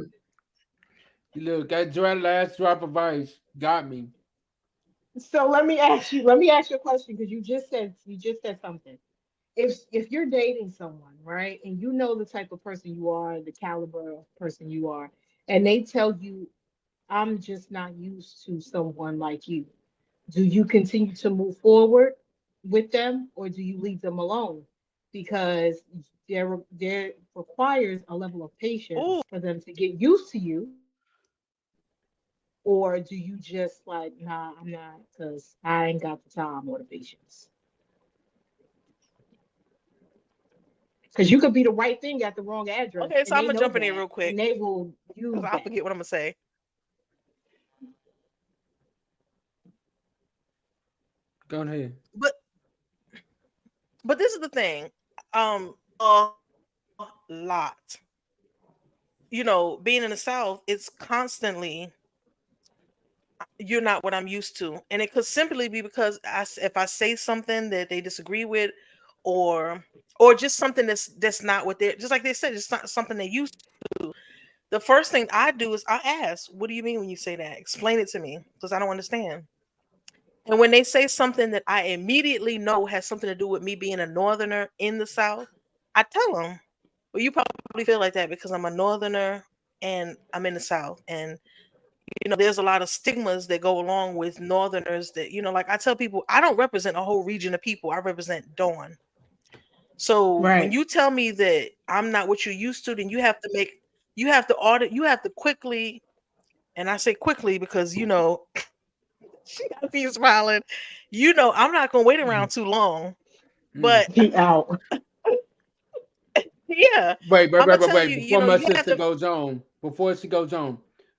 Look, that last drop of ice got me. so let me ask you a question because you just said something. If you're dating someone, right, and you know the type of person you are, the caliber of person you are, and they tell you, I'm just not used to someone like you, do you continue to move forward with them or do you leave them alone? Because there requires a level of Ooh, patience for them to get used to you, or do you just like, nah, I'm not, because I ain't got the time or the patience? Because you could be the right thing at the wrong address okay. So and I'm they gonna know jump in here that real and quick they will because use I that. forget what I'm gonna say. Go ahead. But this is the thing. A lot. Being in the South, it's constantly you're not what I'm used to. And it could simply be because if I say something that they disagree with, or just something that's not what they're, just like they said, it's not something they used to. The first thing I do is I ask, what do you mean when you say that? Explain it to me, because I don't understand. And when they say something that I immediately know has something to do with me being a northerner in the South, I tell them, well, you probably feel like that because I'm a northerner and I'm in the South. And there's a lot of stigmas that go along with northerners that, like I tell people, I don't represent a whole region of people. I represent Dawn. So when Right. you tell me that I'm not what you're used to, then you have to audit, you have to quickly, and I say quickly because, she got me smiling. I'm not going to wait around too long, Mm. but Be out. yeah, Wait, wait, I'm wait, going to wait, tell wait. you, Before my you have sister to, goes on, before she goes on,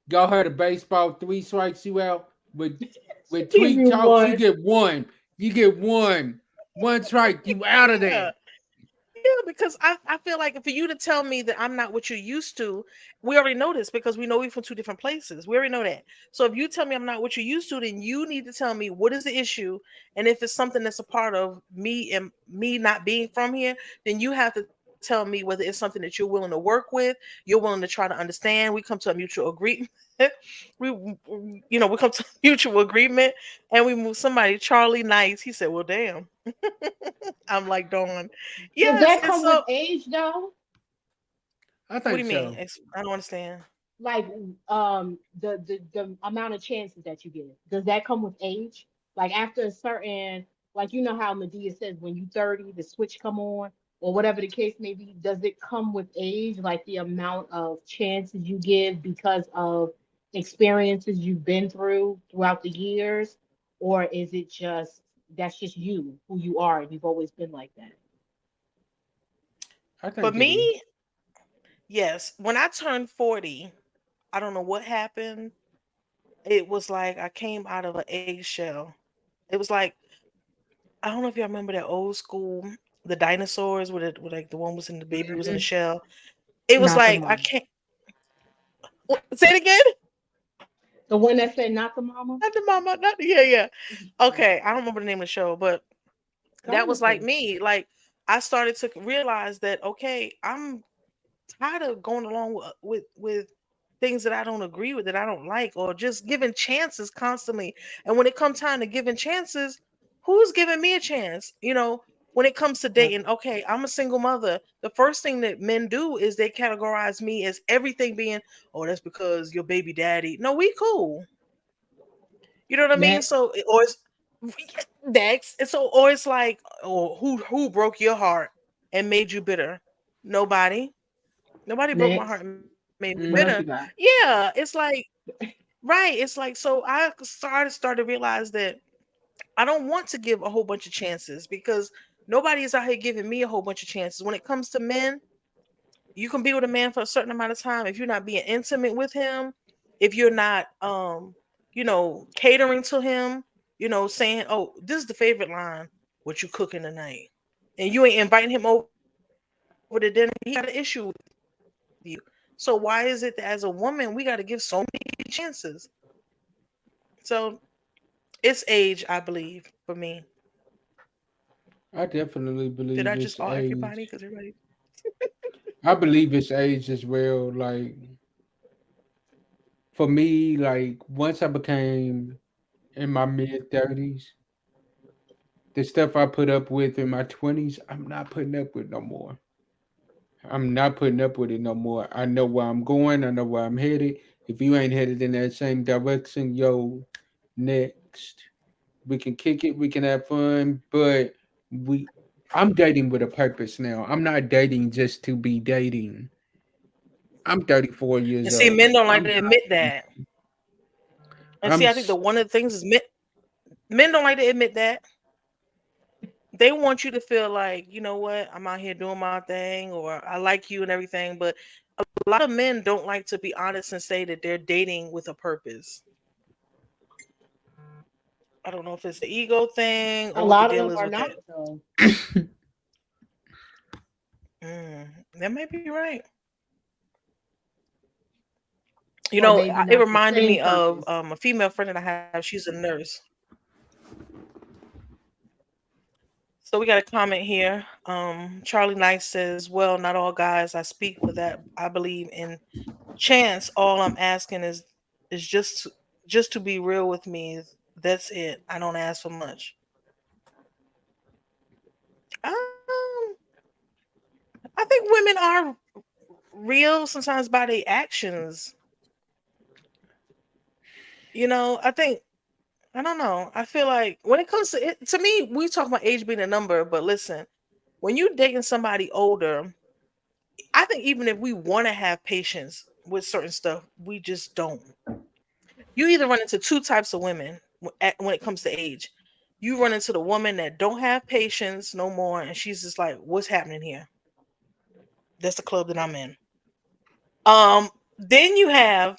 y'all heard of baseball 3 strikes you out? With Give tweet you talks, you one. get one. You get one. One strike, you out of yeah. there. Yeah, because I feel like for you to tell me that I'm not what you're used to, we already know this because we know we're from two different places. We already know that. So if you tell me I'm not what you're used to, then you need to tell me what is the issue. And if it's something that's a part of me and me not being from here, then you have to tell me whether it's something that you're willing to work with, you're willing to try to understand. We come to a mutual agreement. We come to a mutual agreement and we move somebody, Charlie Nice. He said, well, damn. I'm like, Dawn. Does Yes, that and come with so age though? I what do think you mean? so. I don't understand. Like the amount of chances that you get. Does that come with age? Like after a certain, like you know how Medea says when you 30 the switch come on, or whatever the case may be, does it come with age, like the amount of chances you give because of experiences you've been through throughout the years? Or is it just that's just you, who you are, and you've always been like that? I For think it is. me, yes. When I turned 40, I don't know what happened. It was like I came out of an eggshell. It was like, I don't know if y'all remember that old school, the dinosaurs where like the one was in the baby was in the Mhm. shell. It was Not the like I mama. can't say it again. The one that said not the mama? Not the mama, not the, yeah, yeah. Yeah. Okay, I don't remember the name of the show, but that Kind was of like cool. me. Like I started to realize that okay, I'm tired of going along with things that I don't agree with, that I don't like, or just giving chances constantly. And when it comes time to giving chances, who's giving me a chance? When it comes to Right. dating, okay, I'm a single mother. The first thing that men do is they categorize me as everything being, oh, that's because your baby daddy. No, we cool. You know what I mean? Next. So, or it's next. And so, or it's like, oh, who broke your heart and made you bitter? Nobody. Nobody broke my heart Next. and made me What else Hmm. bitter. you got? Yeah, it's like right. It's like so I started to realize that I don't want to give a whole bunch of chances because nobody is out here giving me a whole bunch of chances. When it comes to men, you can be with a man for a certain amount of time. If you're not being intimate with him, if you're not catering to him, saying, oh, this is the favorite line, what you cooking tonight? And you ain't inviting him over to dinner, he got an issue with you. So why is it that as a woman we got to give so many chances? So it's age, I believe, for me. I definitely Did believe I just it's all everybody? age. Because everybody. I believe it's age as well. Like for me, like once I became in my mid 30s, the stuff I put up with in my 20s, I'm not putting up with no more. I'm not putting up with it no more. I know where I'm going. I know where I'm headed. If you ain't headed in that same direction, yo, next. We can kick it. We can have fun. But we, I'm dating with a purpose now. I'm not dating just to be dating. I'm 34 And years see, old. men don't like I'm to admit that. And I'm see, I think the one of the things is men don't like to admit that. They want you to feel like, you know what, I'm out here doing my thing, or I like you and everything. But a lot of men don't like to be honest and say that they're dating with a purpose. I don't know if it's the ego thing A or what the lot of deal them is are with that. not though. That may be right. You or know, maybe it not the reminded same me of purpose. a female friend that I have. She's a nurse. So we got a comment here. Charlie Knight says, "Well, not all guys. I speak for that. I believe in chance. All I'm asking is just to be real with me. That's it. I don't ask for much." Um, I think women are real sometimes by their actions. I think I don't know. I feel like when it comes to it, to me, we talk about age being a number, but listen, when you're dating somebody older, I think even if we want to have patience with certain stuff, we just don't. You either run into two types of women when it comes to age. You run into the woman that don't have patience no more, and she's just like, "What's happening here?" That's the club that I'm in. Then you have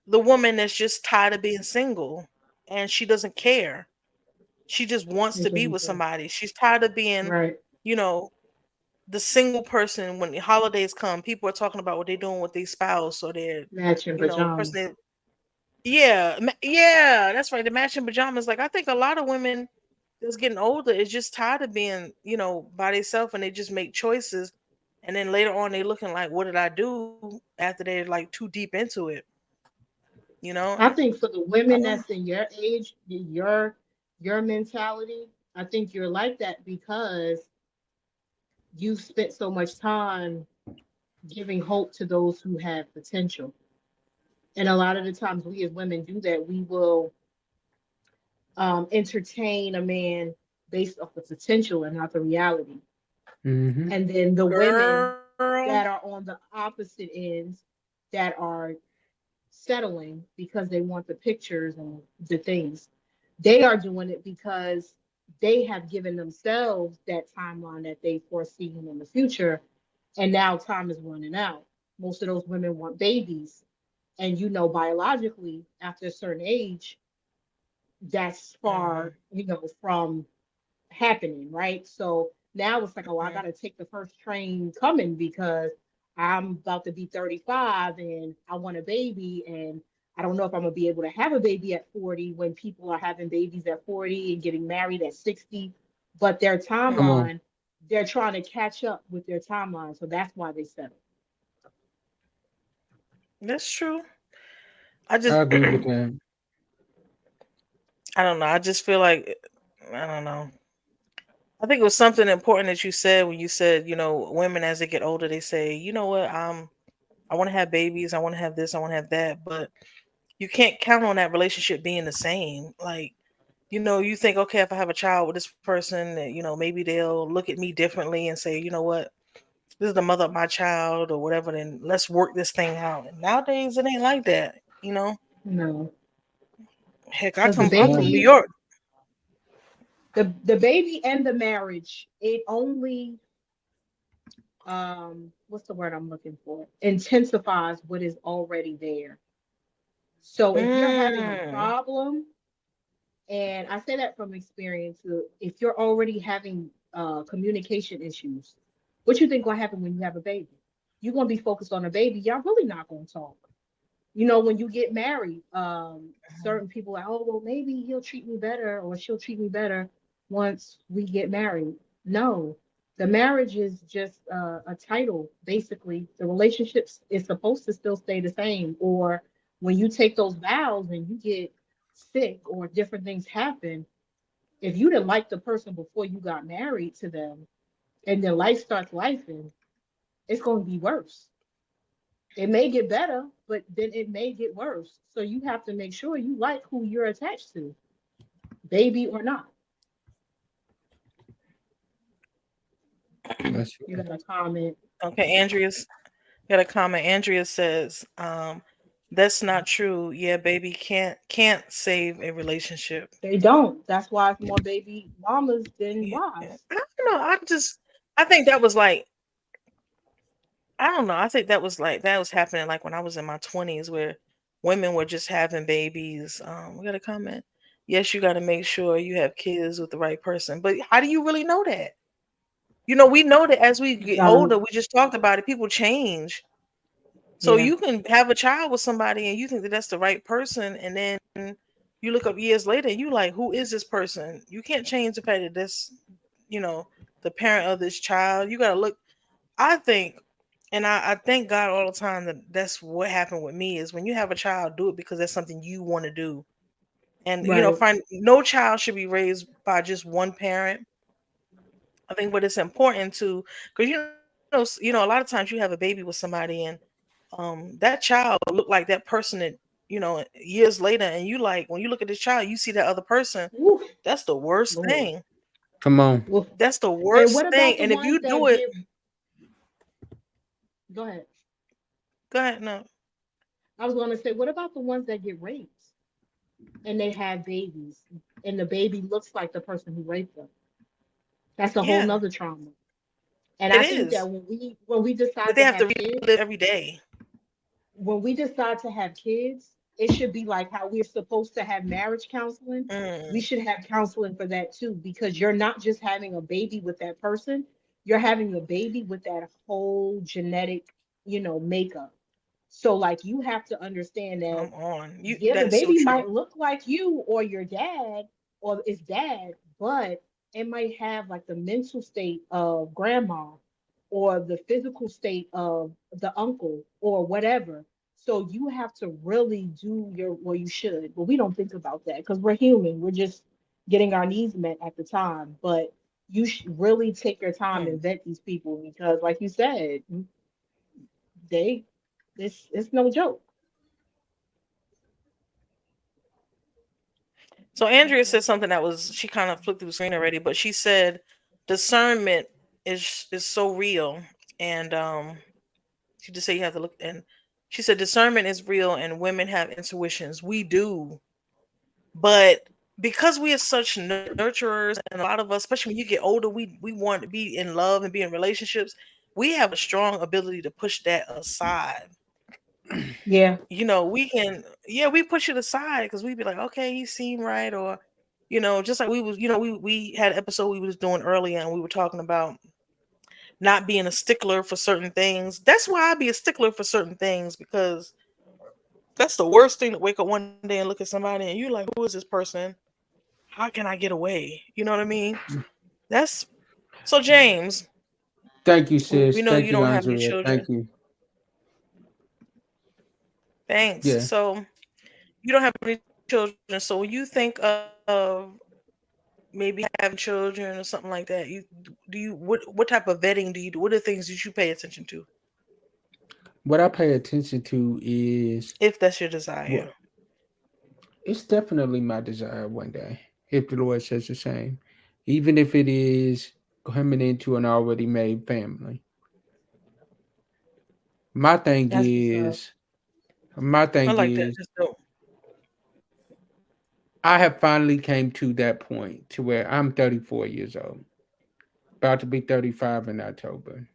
the woman that's just tired of being single, and she doesn't care. She just wants to That's what be I'm with saying. somebody. She's tired of being, Right. you know, the single person. When the holidays come, people are talking about what they're doing with their spouse or their, Matching person. pajamas. Yeah, yeah, that's right. The matching pajamas. Like I think a lot of women that's getting older is just tired of being, by themselves, and they just make choices, and then later on they looking like, "What did I do?" After they're like too deep into it. You know, I think for the I women don't. that's in your age, your mentality, I think you're like that because you've spent so much time giving hope to those who have potential. And a lot of the times we as women do that. We will entertain a man based off the potential and not the reality. Mm-hmm. And then the women Girl, that are on the opposite ends that are settling because they want the pictures and the things, they are doing it because they have given themselves that timeline that they foreseen in the future. And now time is running out. Most of those women want babies. And biologically, after a certain age, that's hmm far, from happening, right? So now it's like, oh, I got to take the first train coming because I'm about to be 35 and I want a baby. And I don't know if I'm going to be able to have a baby at 40 when people are having babies at 40 and getting married at 60. But their Come hmm on. timeline, they're trying to catch up with their timeline. So that's why they settle. that's true. I I just, agree with I that. don't know. I just feel like, I don't know. I think it was something important that you said when you said, women as they get older, they say, you know what, I want to have babies, I want to have this, I want to have that, but you can't count on that relationship being the same. Like, you think, okay, if I have a child with this person, that, maybe they'll look at me differently and say, you know what, this is the mother of my child or whatever, then let's work this thing out. And nowadays it ain't like that. No, Heck, because the I'm from New baby, York. the baby and the marriage, it only what's the word I'm looking for? Intensifies what is already there. So if you're having a Mm. problem, and I say that from experience, if you're already having communication issues, what you think gonna happen when you have a baby? You're gonna be focused on a baby. Y'all really not gonna talk. When you get married, certain people are, oh, well, maybe he'll treat me better or she'll treat me better once we get married. No, the marriage is just a title, basically. The relationships is supposed to still stay the same. Or when you take those vows and you get sick or different things happen, if you didn't like the person before you got married to them and then life starts life and it's going to be worse. It may get better, but then it may get worse. So you have to make sure you like who you're attached to, baby or not. That's You true. got a comment. Okay, Andrea's got a comment. Andrea says, that's not true. Yeah, baby can't save a relationship. They don't. That's why it's more baby mamas than Yeah. I wives. don't know. I think that was like, I don't know. I think that was happening like when I was in my 20s where women were just having babies. We got a comment. Yes, you got to make sure you have kids with the right person. But how do you really know that? We know that as we You get gotta older, we just talked about it, people change. So Yeah. you can have a child with somebody and you think that that's the right person, and then you look up years later and you like, who is this person? You can't change the fact that this, you know, the parent of this child. You gotta look. I think, and I thank God all the time that that's what happened with me is when you have a child, do it because that's something you want to do. And Right. find no child should be raised by just one parent. I think, but it's important to because a lot of times you have a baby with somebody and that child look like that person that years later, and you like when you look at this child, you see that other person. Woo, That's the worst Lord. thing. Come on. Woo. That's the And what worst about thing. the And if ones you do that it, get, go ahead. go ahead. No, I was going to say, what about the ones that get raped and they have babies and the baby looks like the person who raped them? That's a whole yeah, nother trauma. And it I think is. that when we That decide they to have to have kids, relive every day. when we decide to have kids, it should be like how we're supposed to have marriage counseling. We Mm, should have counseling for that too, because you're not just having a baby with that person, you're having a baby with that whole genetic, makeup. So, like, you have to understand that, come on, you. yeah, the That's so baby true. might look like you or your dad or his dad, but it might have like the mental state of grandma or the physical state of the uncle or whatever. So you have to really do well, you should, but we don't think about that because we're human. We're just getting our needs met at the time. But you should really take your time Hmm. and vet these people because, like you said, they it's no joke. So Andrea said something that was she kind of flipped through the screen already, but she said discernment is so real, and she just said you have to look. And she said discernment is real, and women have intuitions. We do, but because we are such nurturers, and a lot of us, especially when you get older, we want to be in love and be in relationships. We have a strong ability to push that aside. Yeah. We can, yeah, we push it aside because we'd be like, okay, he seemed right, or just like we was, we had an episode we was doing earlier, and we were talking about not being a stickler for certain things. That's why I be a stickler for certain things because that's the worst thing to wake up one day and look at somebody and you like, who is this person? How can I get away? You know what I mean? That's so, James. Thank you, We sis. know Thank you you, don't have any Andrea. children. Thank you. Thanks. Yeah. So you don't have any children. So when you think of maybe having children or something like that, what type of vetting do you do? What are the things that you pay attention to What I pay attention to is if that's your desire? what it's definitely my desire one day, if the Lord says the same. Even if it is coming into an already made family. My thing That's what's up. is my I thing like that. is That's dope. I have finally came to that point to where I'm 34 years old, about to be 35 in October.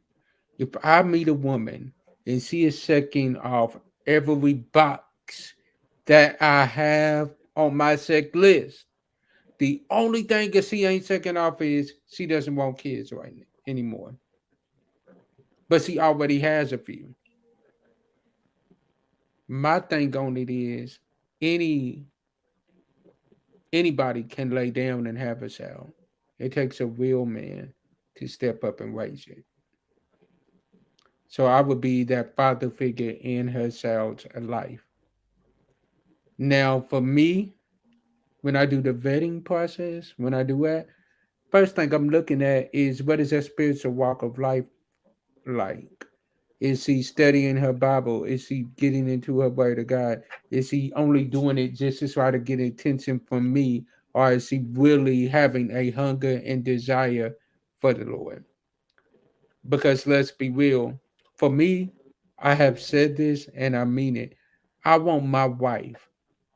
If I meet a woman and she is checking off every box that I have on my check list, the only thing that she ain't checking off is she doesn't want kids anymore. But she already has a few. My thing on it is any anybody can lay down and have a child. It takes a real man to step up and raise it. So I would be that father figure in her child's life. Now, for me, when I do the vetting process, when I do that, first thing I'm looking at is what is her spiritual walk of life like? Is she studying her Bible? Is she getting into her word of God? Is she only doing it just to try to get attention from me? Or is she really having a hunger and desire for the Lord? Because let's be real, for me, I have said this and I mean it. I want my wife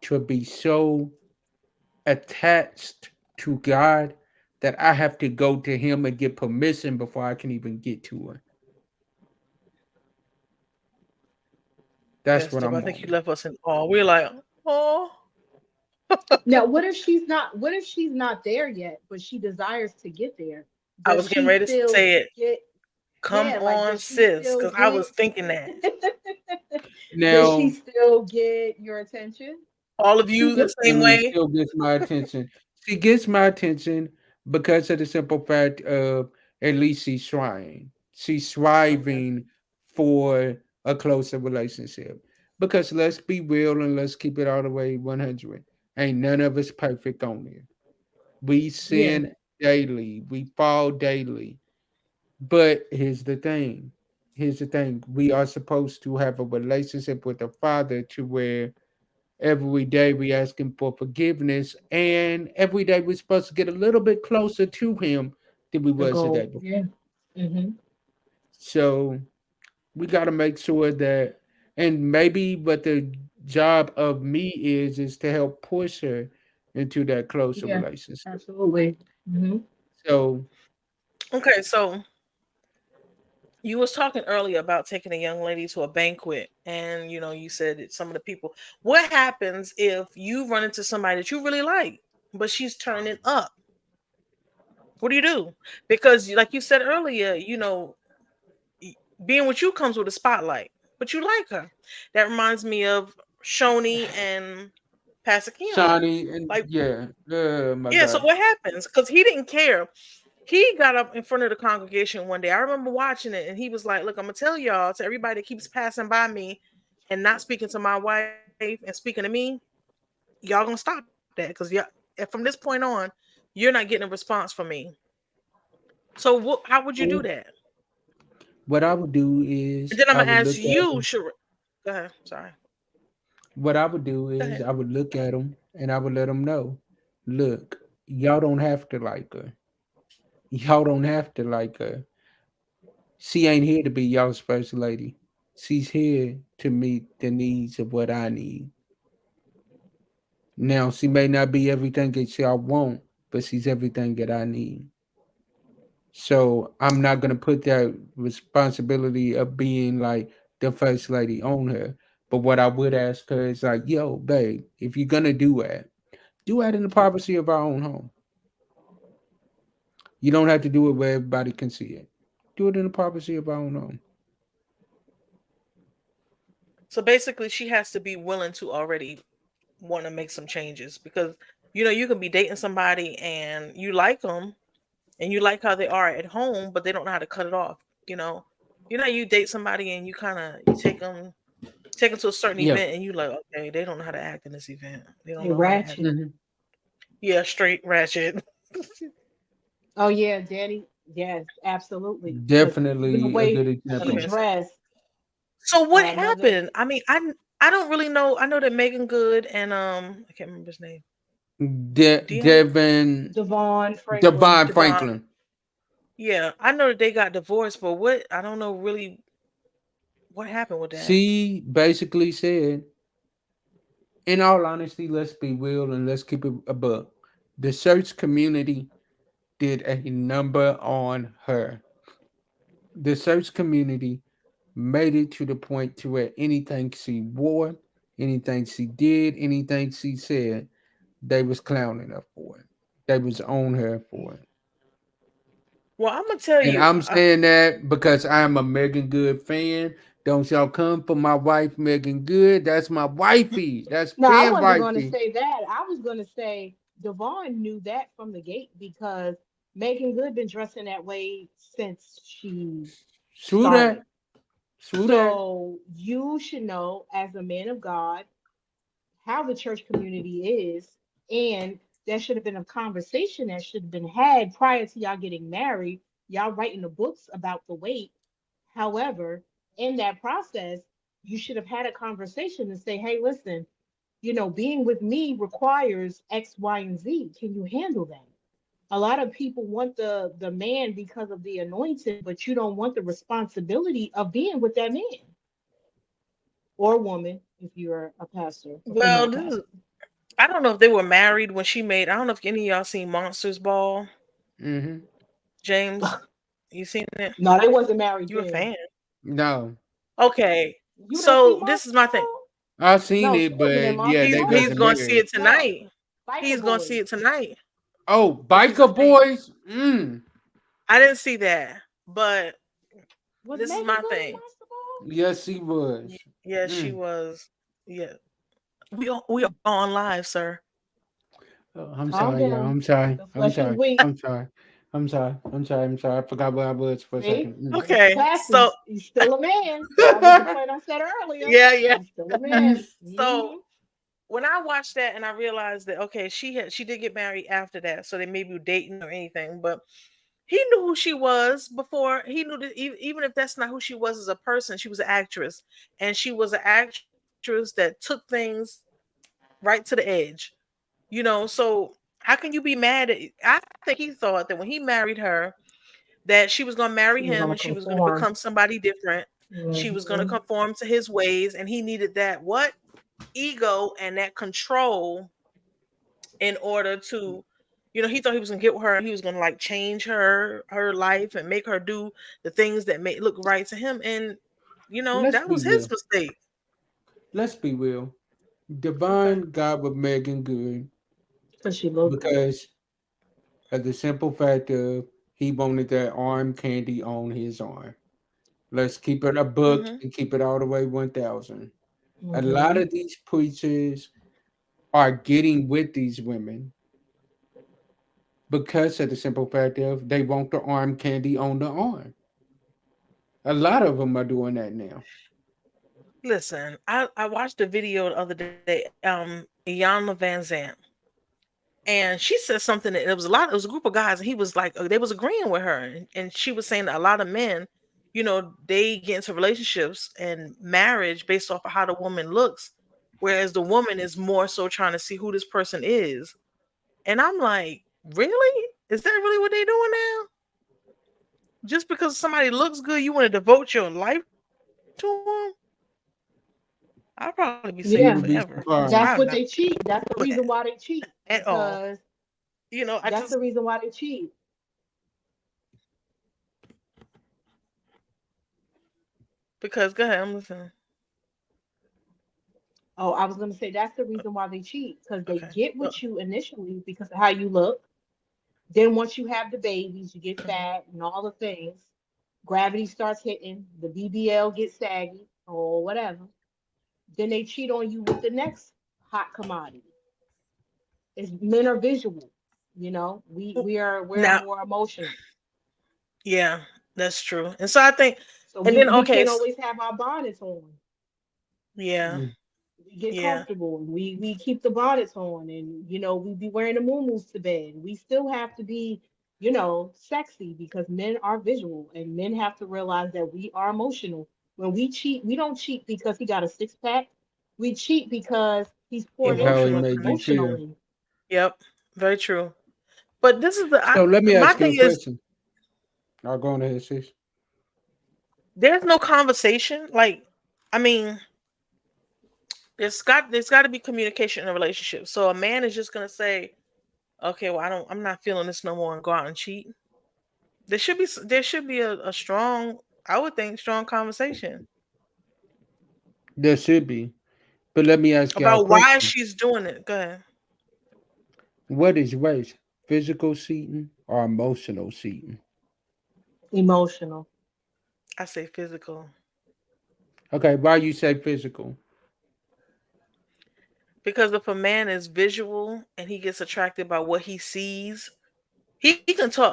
to be so attached to God that I have to go to Him and get permission before I can even get to her. That's Yes, what Deb, I I'm think you wanting. left us in awe. We're like, oh, Now, what if she's not there yet, but she desires to get there? I Does was getting she ready to still say it. get? Come Yeah, like on, does she sis, still because I get was thinking that does she Now, still get your attention? all of she you the same definitely way. still gets my attention. She gets my attention because of the simple fact of at least she's trying. She's Okay. striving for a closer relationship. Because let's be real and let's keep it all the way 100. Ain't none of us perfect on here. We Yeah. sin daily, we fall daily. But here's the thing. Here's the thing. We are supposed to have a relationship with the Father to where every day we ask him for forgiveness, and every day we're supposed to get a little bit closer to him than we The was the day goal. before. Yeah. Mm-hmm. So we got to make sure that, and maybe what the job of me is to help push her into that closer Yeah. relationship. Absolutely. Mm-hmm. So Okay, so you was talking earlier about taking a young lady to a banquet, and you said that some of the people. What happens if you run into somebody that you really like, but she's turning up? What do you do? Because, like you said earlier, being with you comes with a spotlight, but you like her. That reminds me of Shoni and Pastor Keon. Shawnee, and Like, yeah, oh my yeah. So God, what happens? Because he didn't care. He got up in front of the congregation one day. I remember watching it, and he was like, "Look, I'm gonna tell y'all, to everybody that keeps passing by me and not speaking to my wife and speaking to me, y'all gonna stop that, because from this point on, you're not getting a response from me." So, how would you do that? what I would do And is then I'm I gonna would ask look at you, them. sure. Go ahead. Sorry. What I would do Go is ahead. I would look at them and I would let them know, look, y'all don't have to like her. Y'all don't have to like her. She ain't here to be y'all's first lady. She's here to meet the needs of what I need. Now, she may not be everything that y'all want, but she's everything that I need. So I'm not gonna put that responsibility of being like the first lady on her. But what I would ask her is like, yo, babe, if you're gonna do that in the privacy of our own home. You don't have to do it where everybody can see it. Do it in the privacy of our own home. So basically, she has to be willing to already want to make some changes, because you can be dating somebody and you like them and you like how they are at home, but they don't know how to cut it off. You date somebody and you kind of you take them to a certain Yeah. event and you like, okay, they don't know how to act in this event. They don't Hey, know how to act. ratchet. Mhm. Yeah, straight ratchet. Oh yeah, Danny. Yes, absolutely. Because even the Definitely a way good she example. 100%. dressed, So what mother happened? I mean, I don't really know. I know that Megan Good and I can't remember his name. Dion Devin Devon Franklin. Devon Devon. Franklin. Yeah, I know that they got divorced, but what I don't know really what happened with that. She basically said, in all honesty, let's be real and let's keep it a buck. The search community did a number on her. The search community made it to the point to where anything she wore, anything she did, anything she said, they was clowning her for it. They was on her for it. Well, I'm gonna tell And you. I'm saying that because I'm a Megan Good fan. Don't y'all come for my wife, Megan Good. That's my wifey. That's No, I fan wasn't going to wifey. say that. I was going to say Devon knew that from the gate because Megan Good been dressing that way since she True started. that. True that. So you should know, as a man of God, how the church community is, and there should have been a conversation that should have been had prior to y'all getting married. Y'all writing the books about the weight. However, in that process, you should have had a conversation and say, hey, listen, being with me requires X, Y, and Z. Can you handle that? A lot of people want the man because of the anointing, but you don't want the responsibility of being with that man or woman if you're a pastor, a Well, female this is pastor. I don't know if they were married when she made. I don't know if any of y'all seen Monsters Ball. Mm-hmm. James, you seen it? No, they wasn't married You a then. fan? No. Okay. You didn't see So this is Monsters my thing. Ball? I've seen No, she it, wasn't in but yeah, Monsters they He's wasn't Ball. going to see married. it No, tonight. Biker He's going to see Boys. it tonight. Oh, What you were Biker saying? Boys? Mm. I didn't see that, but Was This is Megan my good in thing. Monster Ball? Yes, he was. Yes, she Mm. was. Yeah, we are on live, sir. Oh, I'm Calm sorry, y'all. down. I'm sorry. The I'm flesh is sorry. weak. I'm sorry. I'm sorry. I'm sorry. I'm sorry. I forgot where I was for a See, second. Mm. Okay, classy. so He's still a man. That was the point I said earlier. yeah, yeah. He's still a man. So when I watched that and I realized that okay, she did get married after that, so they maybe were dating or anything, but he knew who she was before. He knew that even if that's not who she was as a person, she was an actress, and she was an actress that took things right to the edge. So how can you be mad at? I think he thought that when he married her, that she was going to marry She was him gonna and she was going to conform. become somebody different. She was going to Hmm. conform to his ways, and he needed that what ego and that control in order to he thought he was gonna get with her and he was gonna like change her life and make her do the things that make look right to him, and Let's that be was his real. mistake. Let's be real. Okay. Devon got with Megan good Because she looked good. because of the simple fact of he wanted that arm candy on his arm. Let's keep it a book Mm-hmm. and keep it all the way 1000. A lot Hmm. of these preachers are getting with these women because of the simple fact of they want the arm candy on the arm. A lot of them are doing that now. Listen, I watched a video the other day, Iyanla Van Zant, and she said something that it was a group of guys, and he was like, they was agreeing with her, and she was saying that a lot of men, they get into relationships and marriage based off of how the woman looks, whereas the woman is more so trying to see who this person is. And I'm like, really? Is that really what they doing now? Just because somebody looks good, you want to devote your life to them? I'll probably be single You Yeah, forever. would be I'm surprised. not that's what they doing cheat. That's the that reason why they cheat. at all. Because I that's just the reason why they cheat. because go ahead, I'm listening. Oh, I was gonna say that's the reason why they cheat. Because they Okay. get with you initially because of how you look. Then once you have the babies, you get Mhm. fat and all the things. Gravity starts hitting, the BBL gets saggy or whatever. Then they cheat on you with the next hot commodity. It's men are visual, we're Now, more emotional. yeah, that's true. And so I think, So and we, then we okay, can't always have our bonnets on. yeah, Mm. We get yeah, comfortable and we keep the bonnets on and we be wearing the muumuus to bed. We still have to be, sexy because men are visual and men have to realize that we are emotional. When we cheat, we don't cheat because he got a six pack. We cheat because he's poured Of how into he emotional us made you connection. feel. emotionally. Yep, very true. But this is So let me my ask you thing a is question. I'll go on ahead, sis. there's no conversation. Like, I mean, there's got to be communication in a relationship. So a man is just gonna say, okay, well, I'm not feeling this no more, and go out and cheat. There should be a strong, I would think, strong conversation There should be. But let me ask y'all a about why question. she's doing it. Go ahead. What is worse, physical cheating or emotional cheating? Emotional. I say physical. Okay, why you say physical? Because if a man is visual and he gets attracted by what he sees, he can talk.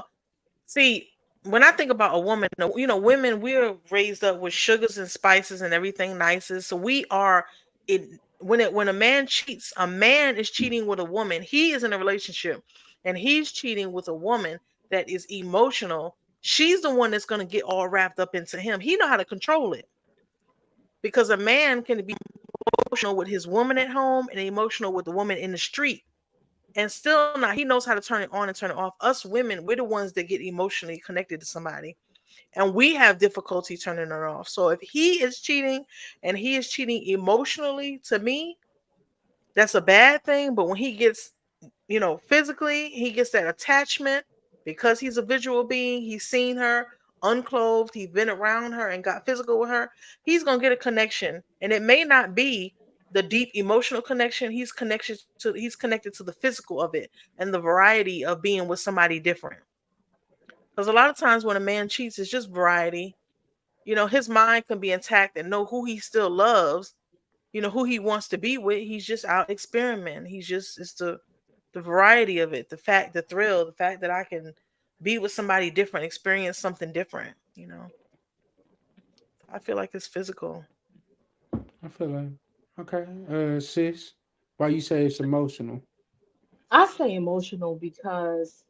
See, when I think about a woman, women, we're raised up with sugars and spices and everything nices. So we are in when a man cheats, a man is cheating with a woman. He is in a relationship and he's cheating with a woman that is emotional. She's the one that's going to get all wrapped up into him. He know how to control it because a man can be emotional with his woman at home and emotional with the woman in the street. And still not, he knows how to turn it on and turn it off. Us women, we're the ones that get emotionally connected to somebody. And we have difficulty turning it off. So if he is cheating and he is cheating emotionally to me, that's a bad thing. But when he gets, physically, he gets that attachment because he's a visual being. He's seen her unclothed, he's been around her and got physical with her. He's gonna get a connection, and it may not be the deep emotional connection. He's connected to the physical of it and the variety of being with somebody different. Because a lot of times when a man cheats, it's just variety. His mind can be intact and know who he still loves, who he wants to be with. He's just out experimenting. It's the variety of it, the thrill, the fact that I can be with somebody different, experience something different. I feel like it's physical. I feel like okay, sis. Why you say it's emotional? I say emotional because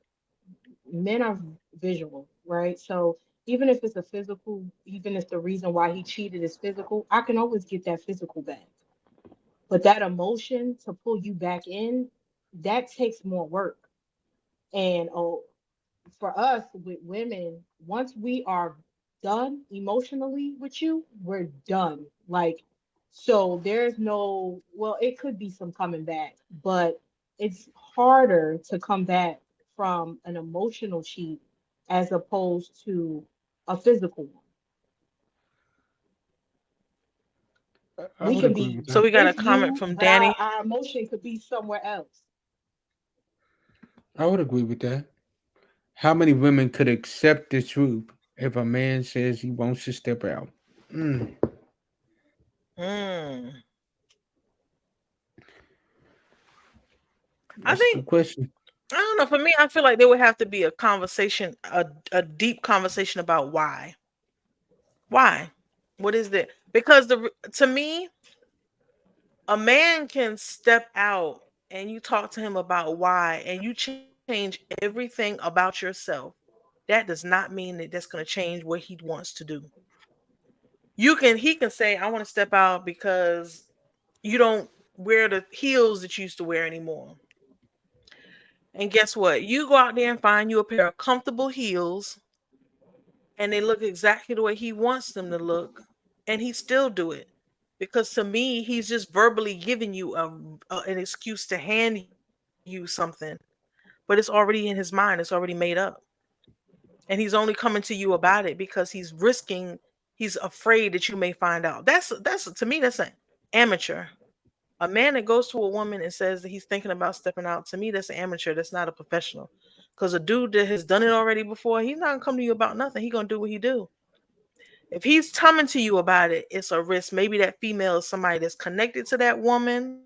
men are visual, right? So even if it's a physical, even if the reason why he cheated is physical, I can always get that physical back. But that emotion to pull you back in, that takes more work. And for us with women, once we are done emotionally with you, we're done. Like, so there's no, well, it could be some coming back, but it's harder to come back from an emotional cheat as opposed to a physical one. I We would can agree be with So that. we got a with comment you, from but Danny. our emotion could be somewhere else. I would agree with that. How many women could accept the truth if a man says he wants to step out? Mm, Hmm. I that's a think good question. I don't know. For me, I feel like there would have to be a conversation, a deep conversation about why. Why? What is it? Because to me, a man can step out and you talk to him about why, and you change everything about yourself. That does not mean that that's going to change what he wants to do. He can say, I want to step out because you don't wear the heels that you used to wear anymore. And guess what? You go out there and find you a pair of comfortable heels, and they look exactly the way he wants them to look, and he still do it. Because to me, he's just verbally giving you an excuse to hand you something, but it's already in his mind, it's already made up. And he's only coming to you about it because he's afraid that you may find out. That's to me, that's an amateur. A man that goes to a woman and says that he's thinking about stepping out, to me, that's an amateur. That's not a professional. Because a dude that has done it already before, he's not gonna come to you about nothing. He's gonna do what he do. If he's coming to you about it, it's a risk. Maybe that female is somebody that's connected to that woman,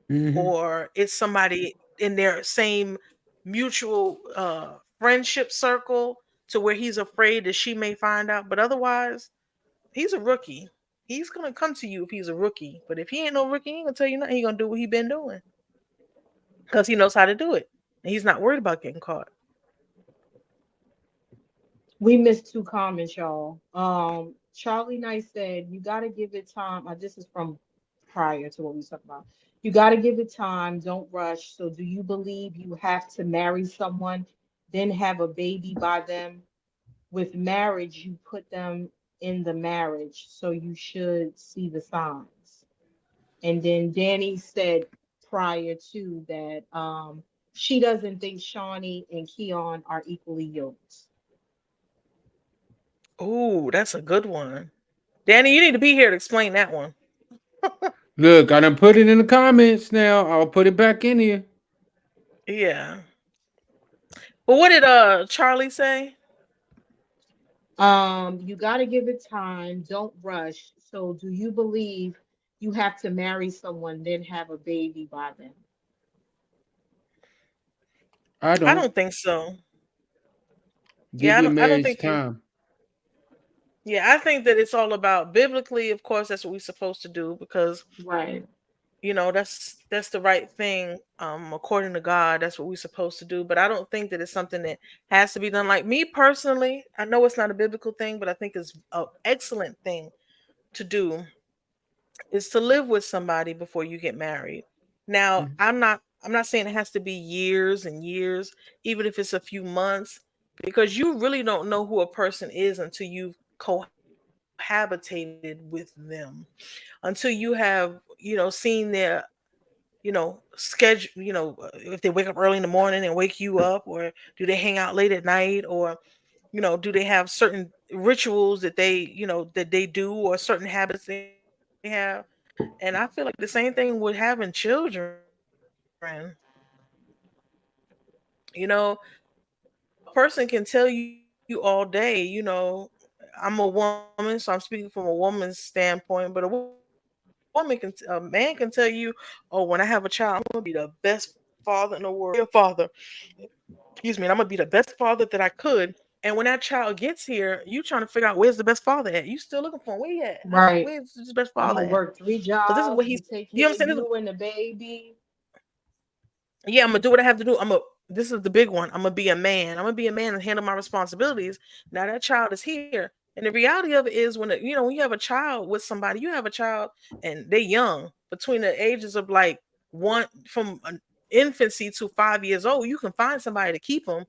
Hmm. or it's somebody in their same mutual friendship circle to where he's afraid that she may find out. But otherwise, he's a rookie. He's gonna come to you if he's a rookie. But if he ain't no rookie, he ain't gonna tell you nothing. He gonna do what he been doing because he knows how to do it, and he's not worried about getting caught. We missed two comments, y'all. Charlie Knight said, "You got to give it time." This is from prior to what we talked about. You got to give it time. Don't rush. So, do you believe you have to marry someone, then have a baby by them? With marriage, you put them in the marriage, so you should see the signs. And then Danny said prior to that, she doesn't think Shawnee and Keon are equally yoked. Ooh, that's a good one. Danny, you need to be here to explain that one. Look, I done put it in the comments now. I'll put it back in here. Yeah. But what did Charlie say? You got to give it time. Don't rush. So, do you believe you have to marry someone, then have a baby by them? I I don't. don't think so. Give Yeah, your I don't marriage think you. time. Yeah, I think that it's all about biblically. Of course, that's what we're supposed to do because Right. that's the right thing. According to God, that's what we're supposed to do. But I don't think that it's something that has to be done. Like me personally, I know it's not a biblical thing, but I think it's an excellent thing to do is to live with somebody before you get married. Now, Mhm. I'm not saying it has to be years and years, even if it's a few months, because you really don't know who a person is until you've cohabitated with them. Until you have, seen their, schedule, if they wake up early in the morning and wake you up, or do they hang out late at night, or do they have certain rituals that they do, or certain habits they have. And I feel like the same thing with having children. A person can tell you all day, I'm a woman, so I'm speaking from a woman's standpoint. But a man can tell you, oh, when I have a child, I'm gonna be the best father in the world. Be a father, excuse me, and I'm gonna be the best father that I could. And when that child gets here, you trying to figure out where's the best father at. You still looking for him. Where he at? Right. Where's this best father I'm gonna at? work three Because this is what jobs he's. to take You know care what of I'm saying? you and the baby. Yeah, I'm gonna do what I have to do. This is the big one. I'm gonna be a man. I'm gonna be a man and handle my responsibilities. Now that child is here. And the reality of it is when you have a child with somebody, you have a child and they're young, between the ages of like one from an infancy to 5 years old, you can find somebody to keep them.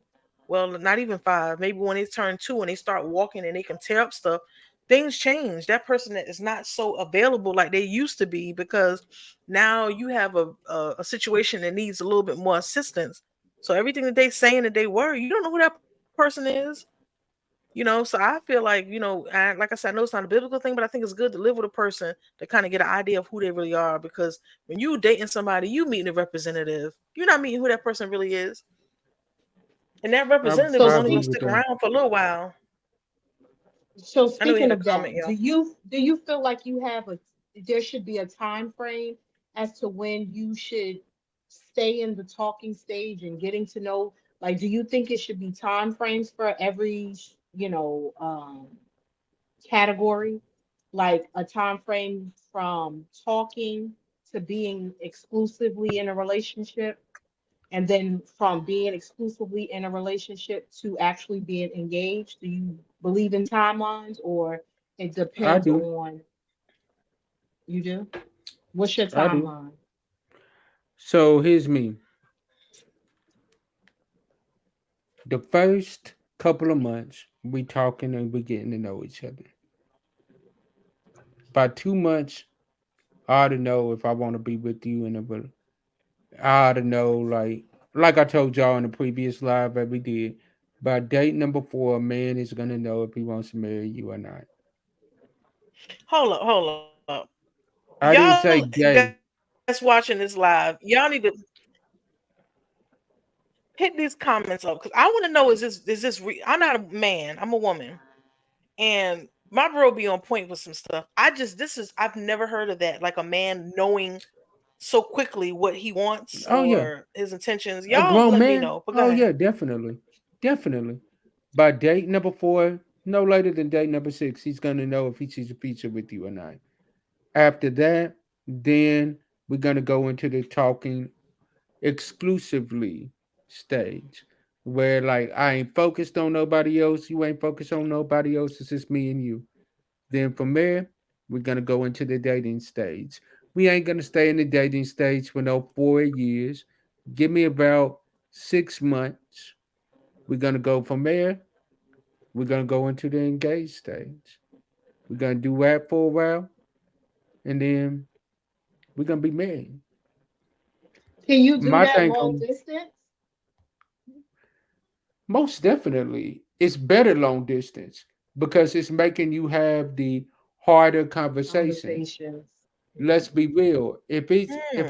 Well, not even five. Maybe when they turn two and they start walking and they can tear up stuff, things change. That person that is not so available like they used to be because now you have a situation that needs a little bit more assistance. So everything that they saying that they were, you don't know who that person is. So I feel like, like I said, I know it's not a biblical thing, but I think it's good to live with a person to kind of get an idea of who they really are. Because when you dating somebody, you meeting a representative. You're not meeting who that person really is, and that I representative So is I only agree going to speak with stick that. around for a little while. so I know you speaking had a of comment, that, y'all. do you feel like you have a there should be a time frame as to when you should stay in the talking stage and getting to know, like, do you think it should be time frames for every, category, like a time frame from talking to being exclusively in a relationship, and then from being exclusively in a relationship to actually being engaged? Do you believe in timelines, or it I depends do. on you do? What's your I do. timeline? So here's me. The first couple of months, we talking and we getting to know each other. By 2 months, I ought to know if I want to be with you in a I ought to know like I told y'all in the previous live that we did. By date number 4, a man is gonna know if he wants to marry you or not. Hold up. I Y'all didn't say guys gay. watching this live, y'all need to hit these comments up because I want to know, I'm not a man, I'm a woman. And my bro be on point with some stuff. I've never heard of that. Like a man knowing so quickly what he wants Oh yeah, or his intentions. a Y'all grown let me man. know. But go Oh ahead. yeah, definitely, definitely. By date number 4, no later than date number 6, he's gonna know if he sees a feature with you or not. After that, then we're gonna go into the talking exclusively stage, where like I ain't focused on nobody else, you ain't focused on nobody else, it's just me and you. Then from there, we're gonna go into the dating stage. We ain't gonna stay in the dating stage for no 4 years. Give me about 6 months. We're gonna go from there. We're gonna go into the engaged stage. We're gonna do that for a while, and then we're gonna be married. Can you do My that thing long on distance most definitely, it's better long distance because it's making you have the harder conversation. conversations? Let's be real. If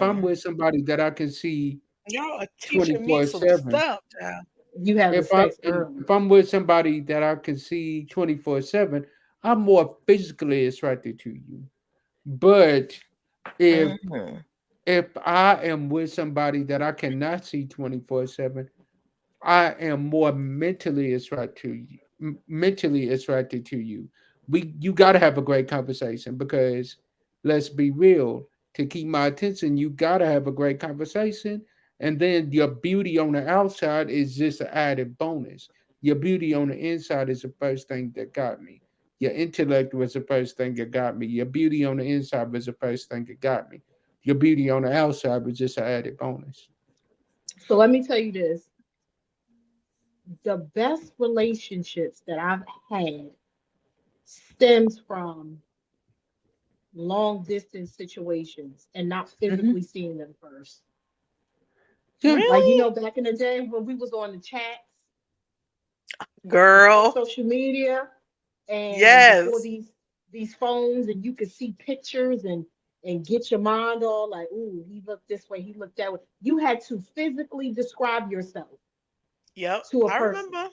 I'm Hmm. with somebody that I can see Y'all are twenty teaching me four some seven, stuff, child. You have the sex early. if I'm with somebody that I can see 24/7, I'm more physically attracted to you. But if Hmm. I am with somebody that I cannot see 24/7, I am more mentally attracted to you. Mentally attracted to you. You got to have a great conversation because let's be real. To keep my attention, you got to have a great conversation, and then your beauty on the outside is just an added bonus. Your beauty on the inside is the first thing that got me. Your intellect was the first thing that got me. Your beauty on the inside was the first thing that got me. Your beauty on the outside was just an added bonus. So let me tell you this: the best relationships that I've had stems from long distance situations and not Hmm. physically seeing them first. Yeah. Like, Really? back in the day when we was on the chats before Girl. social media and before Yes. these phones, and you could see pictures and get your mind all like, ooh, he looked this way, he looked that way. You had to physically describe yourself Yep. to a I person, remember.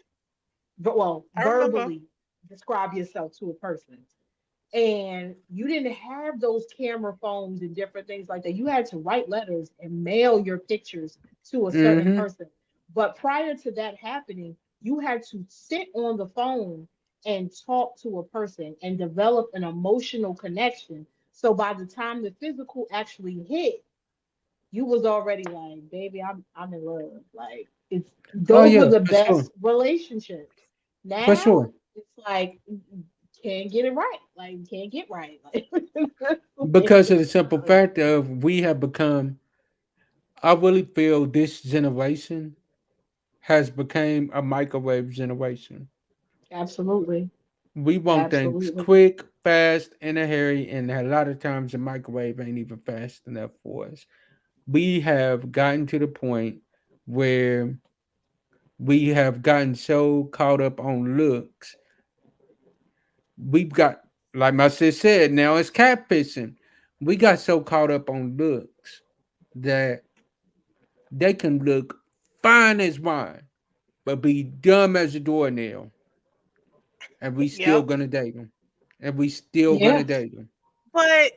but well, I remember. verbally. describe yourself to a person. And you didn't have those camera phones and different things like that. You had to write letters and mail your pictures to a certain Mm-hmm. person. But prior to that happening, you had to sit on the phone and talk to a person and develop an emotional connection. So by the time the physical actually hit, you was already like, baby, I'm in love. Like it's Oh those were yeah, the for sure. best relationships. For Now sure. it's like can't get it right. Like can't get right. Like, Because of the simple fact of we have become, I really feel this generation has become a microwave generation. absolutely. We want things Absolutely. quick, fast, in a hurry, and a lot of times the microwave ain't even fast enough for us. We have gotten to the point where we have gotten so caught up on looks. We've got, like my sis said, now it's catfishing. We got so caught up on looks that they can look fine as wine, but be dumb as a doornail, and we still Yep. gonna date them, and we still gonna Yeah. date them. But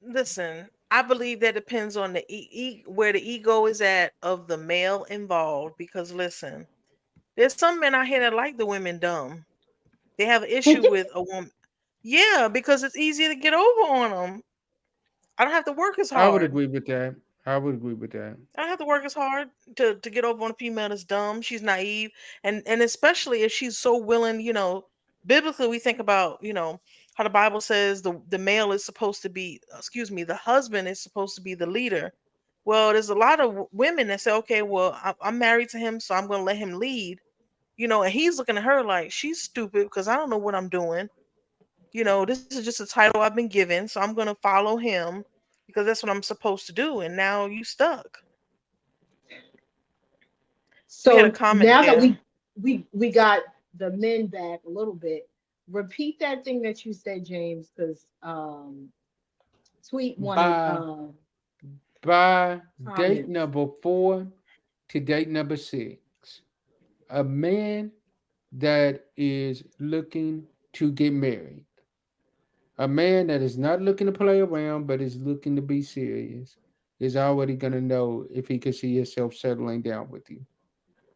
listen, I believe that depends on the where the ego is at of the male involved. Because listen, there's some men out here that like the women dumb. They have an issue with a woman. Yeah, because it's easier to get over on them. I don't have to work as I would hard. agree with that. I would agree with that. I don't have to work as hard to get over on a female that's dumb. She's naive, and especially if she's so willing. Biblically we think about how the Bible says the male is supposed to be, excuse me, the husband is supposed to be the leader. Well, there's a lot of women that say, okay, well, I'm married to him, so I'm going to let him lead. And he's looking at her like she's stupid because I don't know what I'm doing. This is just a title I've been given, so I'm going to follow him because that's what I'm supposed to do. And now you stuck. We had a So comment now that there. we got the men back a little bit, repeat that thing that you said, James, because Tweet wanted By by date comments. number 4 to date number 6, a man that is looking to get married, a man that is not looking to play around but is looking to be serious, is already gonna know if he can see himself settling down with you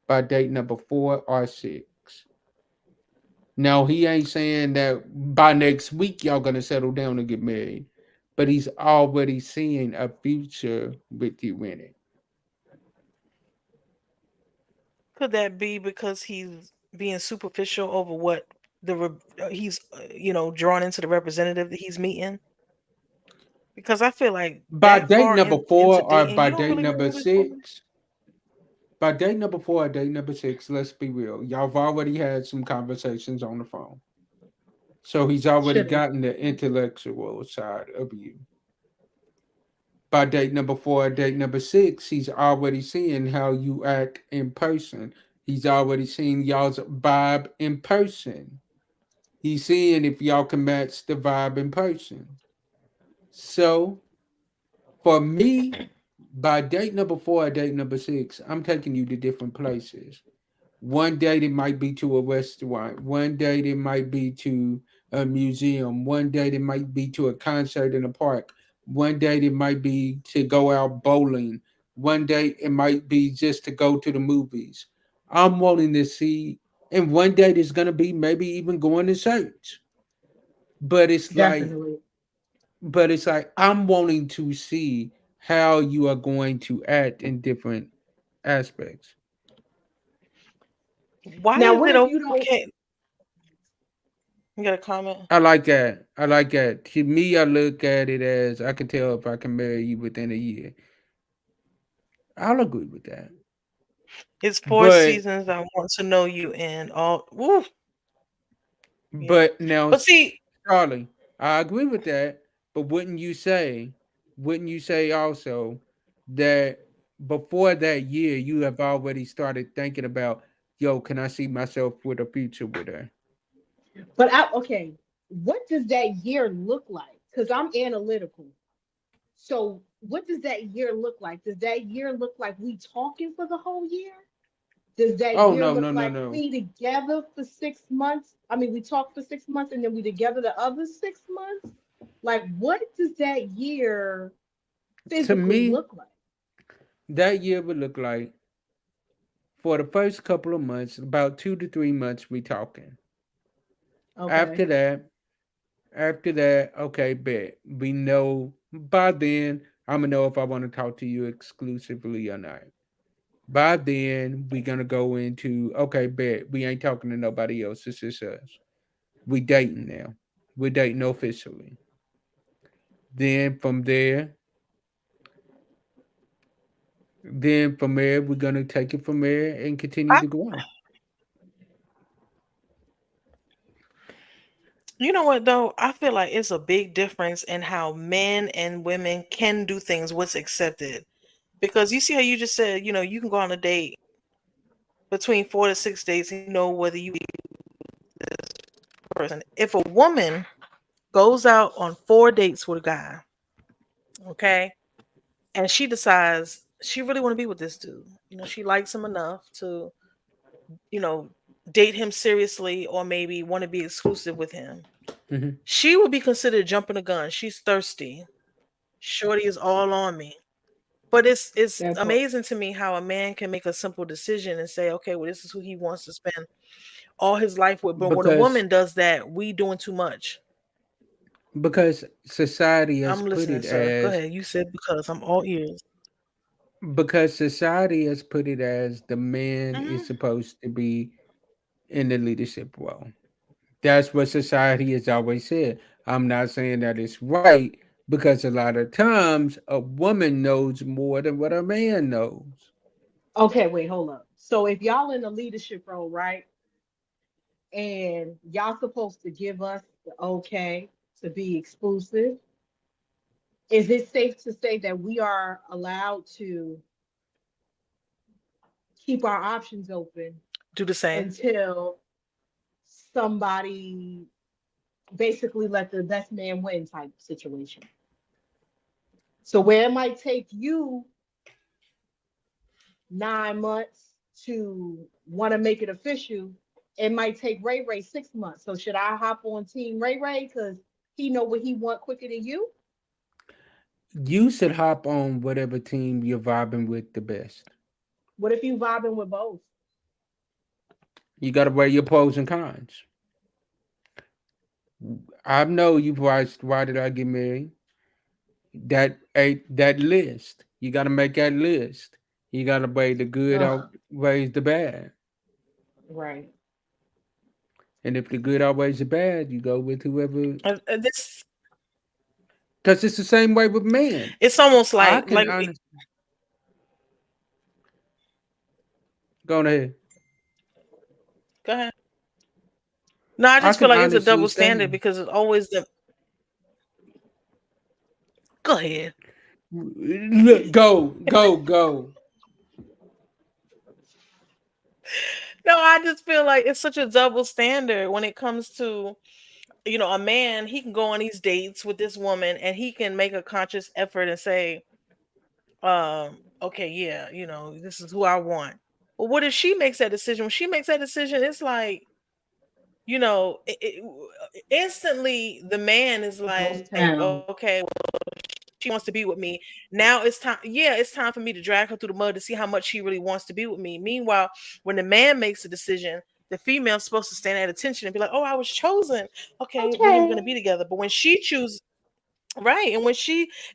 by date number 4 or 6. Now he ain't saying that by next week y'all gonna settle down and get married, but he's already seeing a future with you in it. Could that be because he's being superficial over what he's drawn into the representative that he's meeting? Because I feel like By that date far number into four or dating, by you don't date really know number what this woman. six, by date number 4 or date number 6, let's be real. Y'all have already had some conversations on the phone. So he's already Should have. gotten the intellectual side of you. By date number 4 or date number 6, he's already seeing how you act in person. He's already seen y'all's vibe in person. He's seeing if y'all can match the vibe in person. So for me, by date number 4 or date number 6, I'm taking you to different places. One date it might be to a restaurant. One date it might be to a museum. One date it might be to a concert in a park. One date it might be to go out bowling. One date it might be just to go to the movies. I'm wanting to see, and one date is gonna be maybe even going to church. But it's like, Definitely. I'm wanting to see how you are going to act in different aspects. Why Now, is what it if you don't? okay? You got a comment? I like that. I like that. To me, I look at it as I can tell if I can marry you within a year. I'll agree with that. It's four But seasons I want to know you in all. Woo, yeah. but now, But see, Charlie, I agree with that. But wouldn't you say also that before that year you have already started thinking about, yo, can I see myself with a future with her? But okay, what does that year look like? Because I'm analytical. So, what does that year look like? Does that year look like we talking for the whole year? Does that Oh year no, look no, no, like no. we together for 6 months? I mean, we talked for 6 months and then we together the other 6 months? Like, what does that year To physically me, look like? that year would look like for the first couple of months, about 2 to 3 months, we talking. Okay. After that, okay, bet we know. By then, I'm gonna know if I want to talk to you exclusively or not. By then, we gonna go into okay, bet we ain't talking to nobody else. This is us. We dating now. We're dating officially. Then from there, we're gonna take it from there and continue I, to go on. you know what though? I feel like it's a big difference in how men and women can do things, what's accepted. Because you see how you just said, you can go on a date between 4 to 6 days and you know whether you be person. If a woman goes out on 4 dates with a guy, okay, and she decides she really want to be with this dude, she likes him enough to, you know, date him seriously or maybe want to be exclusive with him, Hmm. she would be considered jumping the gun. She's thirsty. Shorty is all on me. But it's That part. amazing to me how a man can make a simple decision and say, okay, well, this is who he wants to spend all his life with. But when a Because woman does that, we doing too much. society has I'm put listening, it sir. Go as ahead. You said because I'm all ears. the man is Hmm. supposed to be in the leadership role. That's what society has always said. I'm not saying that it's right because a lot of times a woman knows more than what a man knows. Okay, wait, hold up. So if y'all in a leadership role, right? And y'all supposed to give us the okay to be exclusive, is it safe to say that we are allowed to keep our options open Do the same. until somebody basically let the best man win type situation? So where it might take you 9 months to want to make it official, it might take Ray Ray 6 months. So should I hop on Team Ray Ray because he know what he want quicker than you? You should hop on whatever team you're vibing with the best. What if you vibing with both? You got to weigh your pros and cons. I know you've watched Why Did I Get Married? That list. You got to make that list. You got to weigh the good Ugh, outweighs the bad. right. And if the good outweighs the bad, you go with whoever. This Because it's the same way with men. it's almost I like can honestly go ahead. go ahead. No, I I just feel can like it's a honestly double say, standard because it's always the go ahead. look, go. No, I just feel like it's such a double standard when it comes to, a man. He can go on these dates with this woman and he can make a conscious effort and say, okay, yeah, this is who I want. But what if she makes that decision? When she makes that decision, it's like, instantly the man is Ghost like, town. okay, she wants to be with me. Now it's time. Yeah, it's time for me to drag her through the mud to see how much she really wants to be with me. Meanwhile, when the man makes a decision, the female's supposed to stand at attention and be like, "Oh, I was chosen. Okay, me and we're gonna Okay. be together." But when she chooses, right, and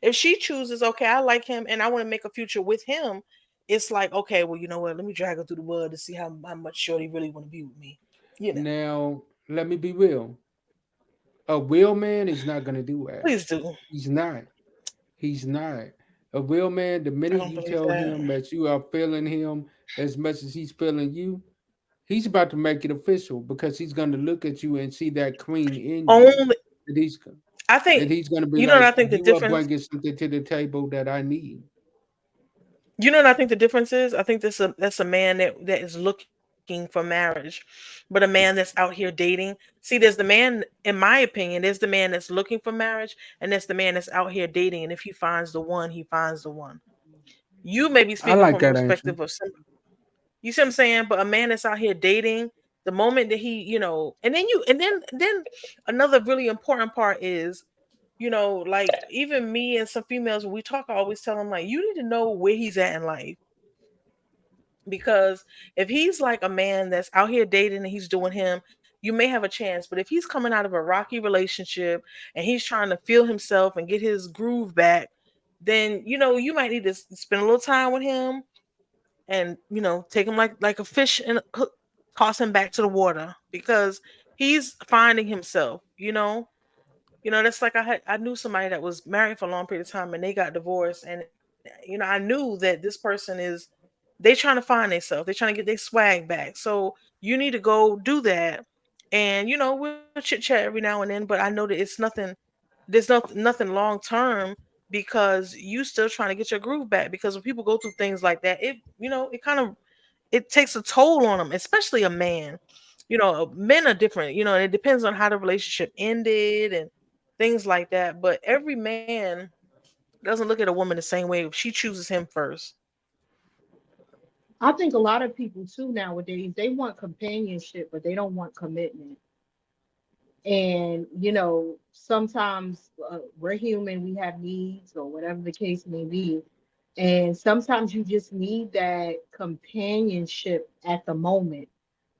if she chooses, okay, I like him and I want to make a future with him, it's like, okay, well, you know what? Let me drag her through the mud to see how much Shorty really want to be with me. You know, Now, let me be real. A real man is not going to do that. please do. He's not. He's not. A real man, the I minute don't you believe tell that. him that you are feeling him as much as he's feeling you, he's about to make it official because he's going to look at you and see that queen in you. Only, And he's, I think, and he's going to be you know what I like, think the you are difference. bringing something to the table that I need. You know what I think the difference is? I think that's a man that is looking for marriage, but a man that's out here dating. See, there's the man, in my opinion, there's the man that's looking for marriage, and there's the man that's out here dating. And if he finds the one, he finds the one. You may be I speaking like from a that answer. perspective of some. You see what I'm saying? But a man that's out here dating, the moment that he, and then another really important part is, like even me and some females when we talk, I always tell them like, you need to know where he's at in life. Because if he's like a man that's out here dating and he's doing him, you may have a chance. But if he's coming out of a rocky relationship and he's trying to feel himself and get his groove back, then you might need to spend a little time with him and take him like a fish and toss him back to the water because he's finding himself. That's like I knew somebody that was married for a long period of time and they got divorced, and I knew that this person they trying to find themselves. They trying to get their swag back. So you need to go do that. And we'll chit chat every now and then, but I know that it's nothing. There's nothing long term because you still trying to get your groove back. Because when people go through things like that, it kind of it takes a toll on them, especially a man. Men are different. And it depends on how the relationship ended and things like that. But every man doesn't look at a woman the same way if she chooses him first. I think a lot of people too nowadays, they want companionship, but they don't want commitment. And sometimes we're human, we have needs or whatever the case may be. And sometimes you just need that companionship at the moment,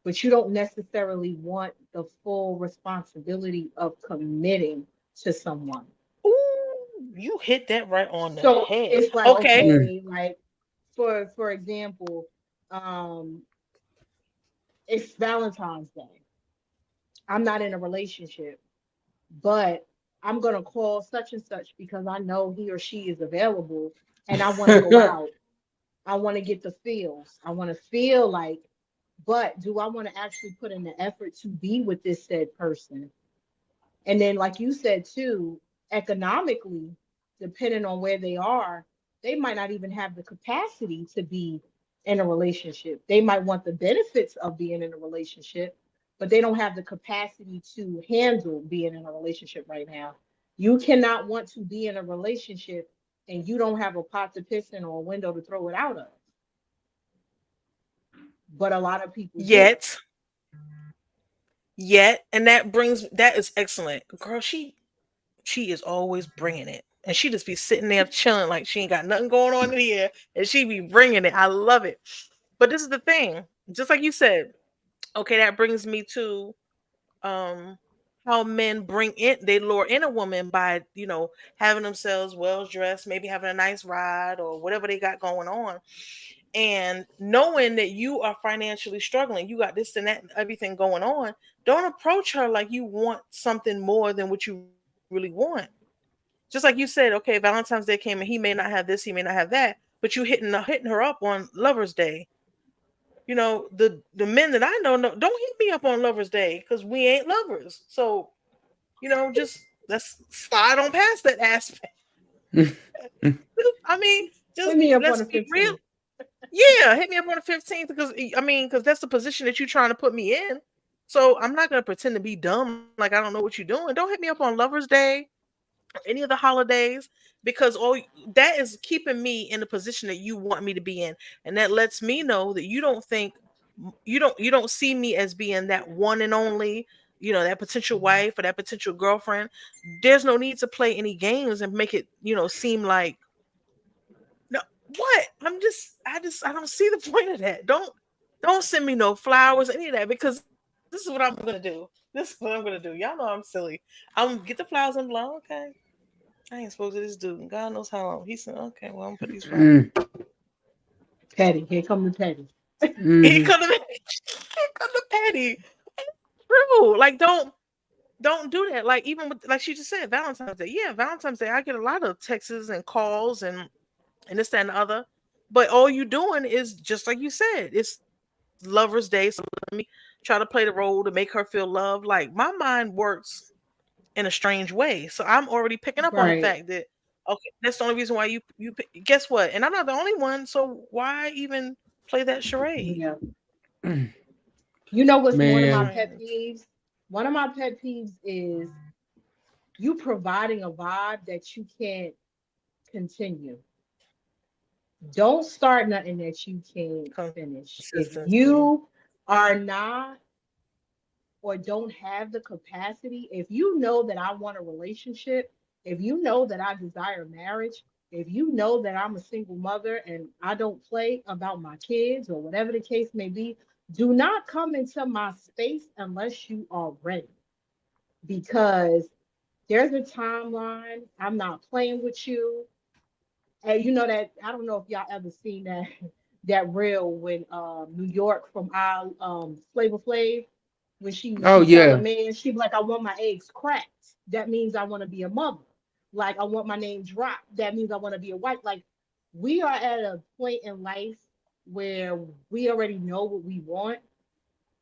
but you don't necessarily want the full responsibility of committing to someone. Ooh, you hit that right on the So head. it's like, Okay. Mm. okay, like for example, um, it's Valentine's Day. I'm not in a relationship, but I'm gonna call such and such because I know he or she is available and I want to go out. I want to get the feels. I want to feel like, but do I want to actually put in the effort to be with this said person? And then, like you said too, economically, depending on where they are, they might not even have the capacity to be in a relationship. They might want the benefits of being in a relationship, but they don't have the capacity to handle being in a relationship right now. You cannot want to be in a relationship and you don't have a pot to piss in or a window to throw it out of. But a lot of people do. Yet, and that is excellent, girl. She is always bringing it, and she just be sitting there chilling like she ain't got nothing going on in here, and she be bringing it. I love it. But this is the thing, just like you said. Okay, that brings me to um how men they lure in a woman by having themselves well dressed, maybe having a nice ride or whatever they got going on, and knowing that you are financially struggling, you got this and that and everything going on. Don't approach her like you want something more than what you really want. Just like you said, okay, Valentine's Day came and he may not have this, he may not have that, but you hitting her up on Lover's Day. The men that I know, no, don't hit me up on Lover's Day because we ain't lovers. So just let's slide on past that aspect. I mean, Hit just me up on let's the be real. 15th. Yeah, hit me up on the 15th because that's the position that you're trying to put me in. So I'm not gonna pretend to be dumb like I don't know what you're doing. Don't hit me up on Lover's Day, any of the holidays, because that is keeping me in the position that you want me to be in, and that lets me know that you don't see me as being that one and only, that potential wife or that potential girlfriend. There's no need to play any games and make it seem like no. What? I don't see the point of that. Don't send me no flowers, any of that, because this is what I'm gonna do. This is what I'm gonna do. Y'all know I'm silly. I'm get the flowers and blow. Okay, I ain't supposed to this dude. God knows how long. He said, okay, well, I'm gonna put these flowers. Mm. Petty. Here come the petty. He Mhm. could have he could have petty. True. Like don't do that. Like even with like she just said, Valentine's Day. Yeah, Valentine's Day. I get a lot of texts and calls and this, that, and the other. But all you doing is just like you said, it's Lover's Day. So let me try to play the role to make her feel loved. Like my mind works in a strange way. So I'm already picking up on the Right. fact that okay, that's the only reason why guess what? And I'm not the only one. So why even play that charade? Yeah. Mm. You know what's one of my Man, pet Strange. peeves? One of my pet peeves is you providing a vibe that you can't continue. Don't start nothing that you can't finish. If Consistency. you are not or don't have the capacity, if you know that I want a relationship, if you know that I desire marriage, if you know that I'm a single mother and I don't play about my kids or whatever the case may be, do not come into my space unless you are ready. Because there's a timeline. I'm not playing with you. And you know that I don't know if y'all ever seen that that reel when New York from our Flavor Flav when Oh she tell a yeah. man she be like I want my eggs cracked. That means I want to be a mother. Like I want my name dropped. That means I want to be a wife. Like we are at a point in life where we already know what we want.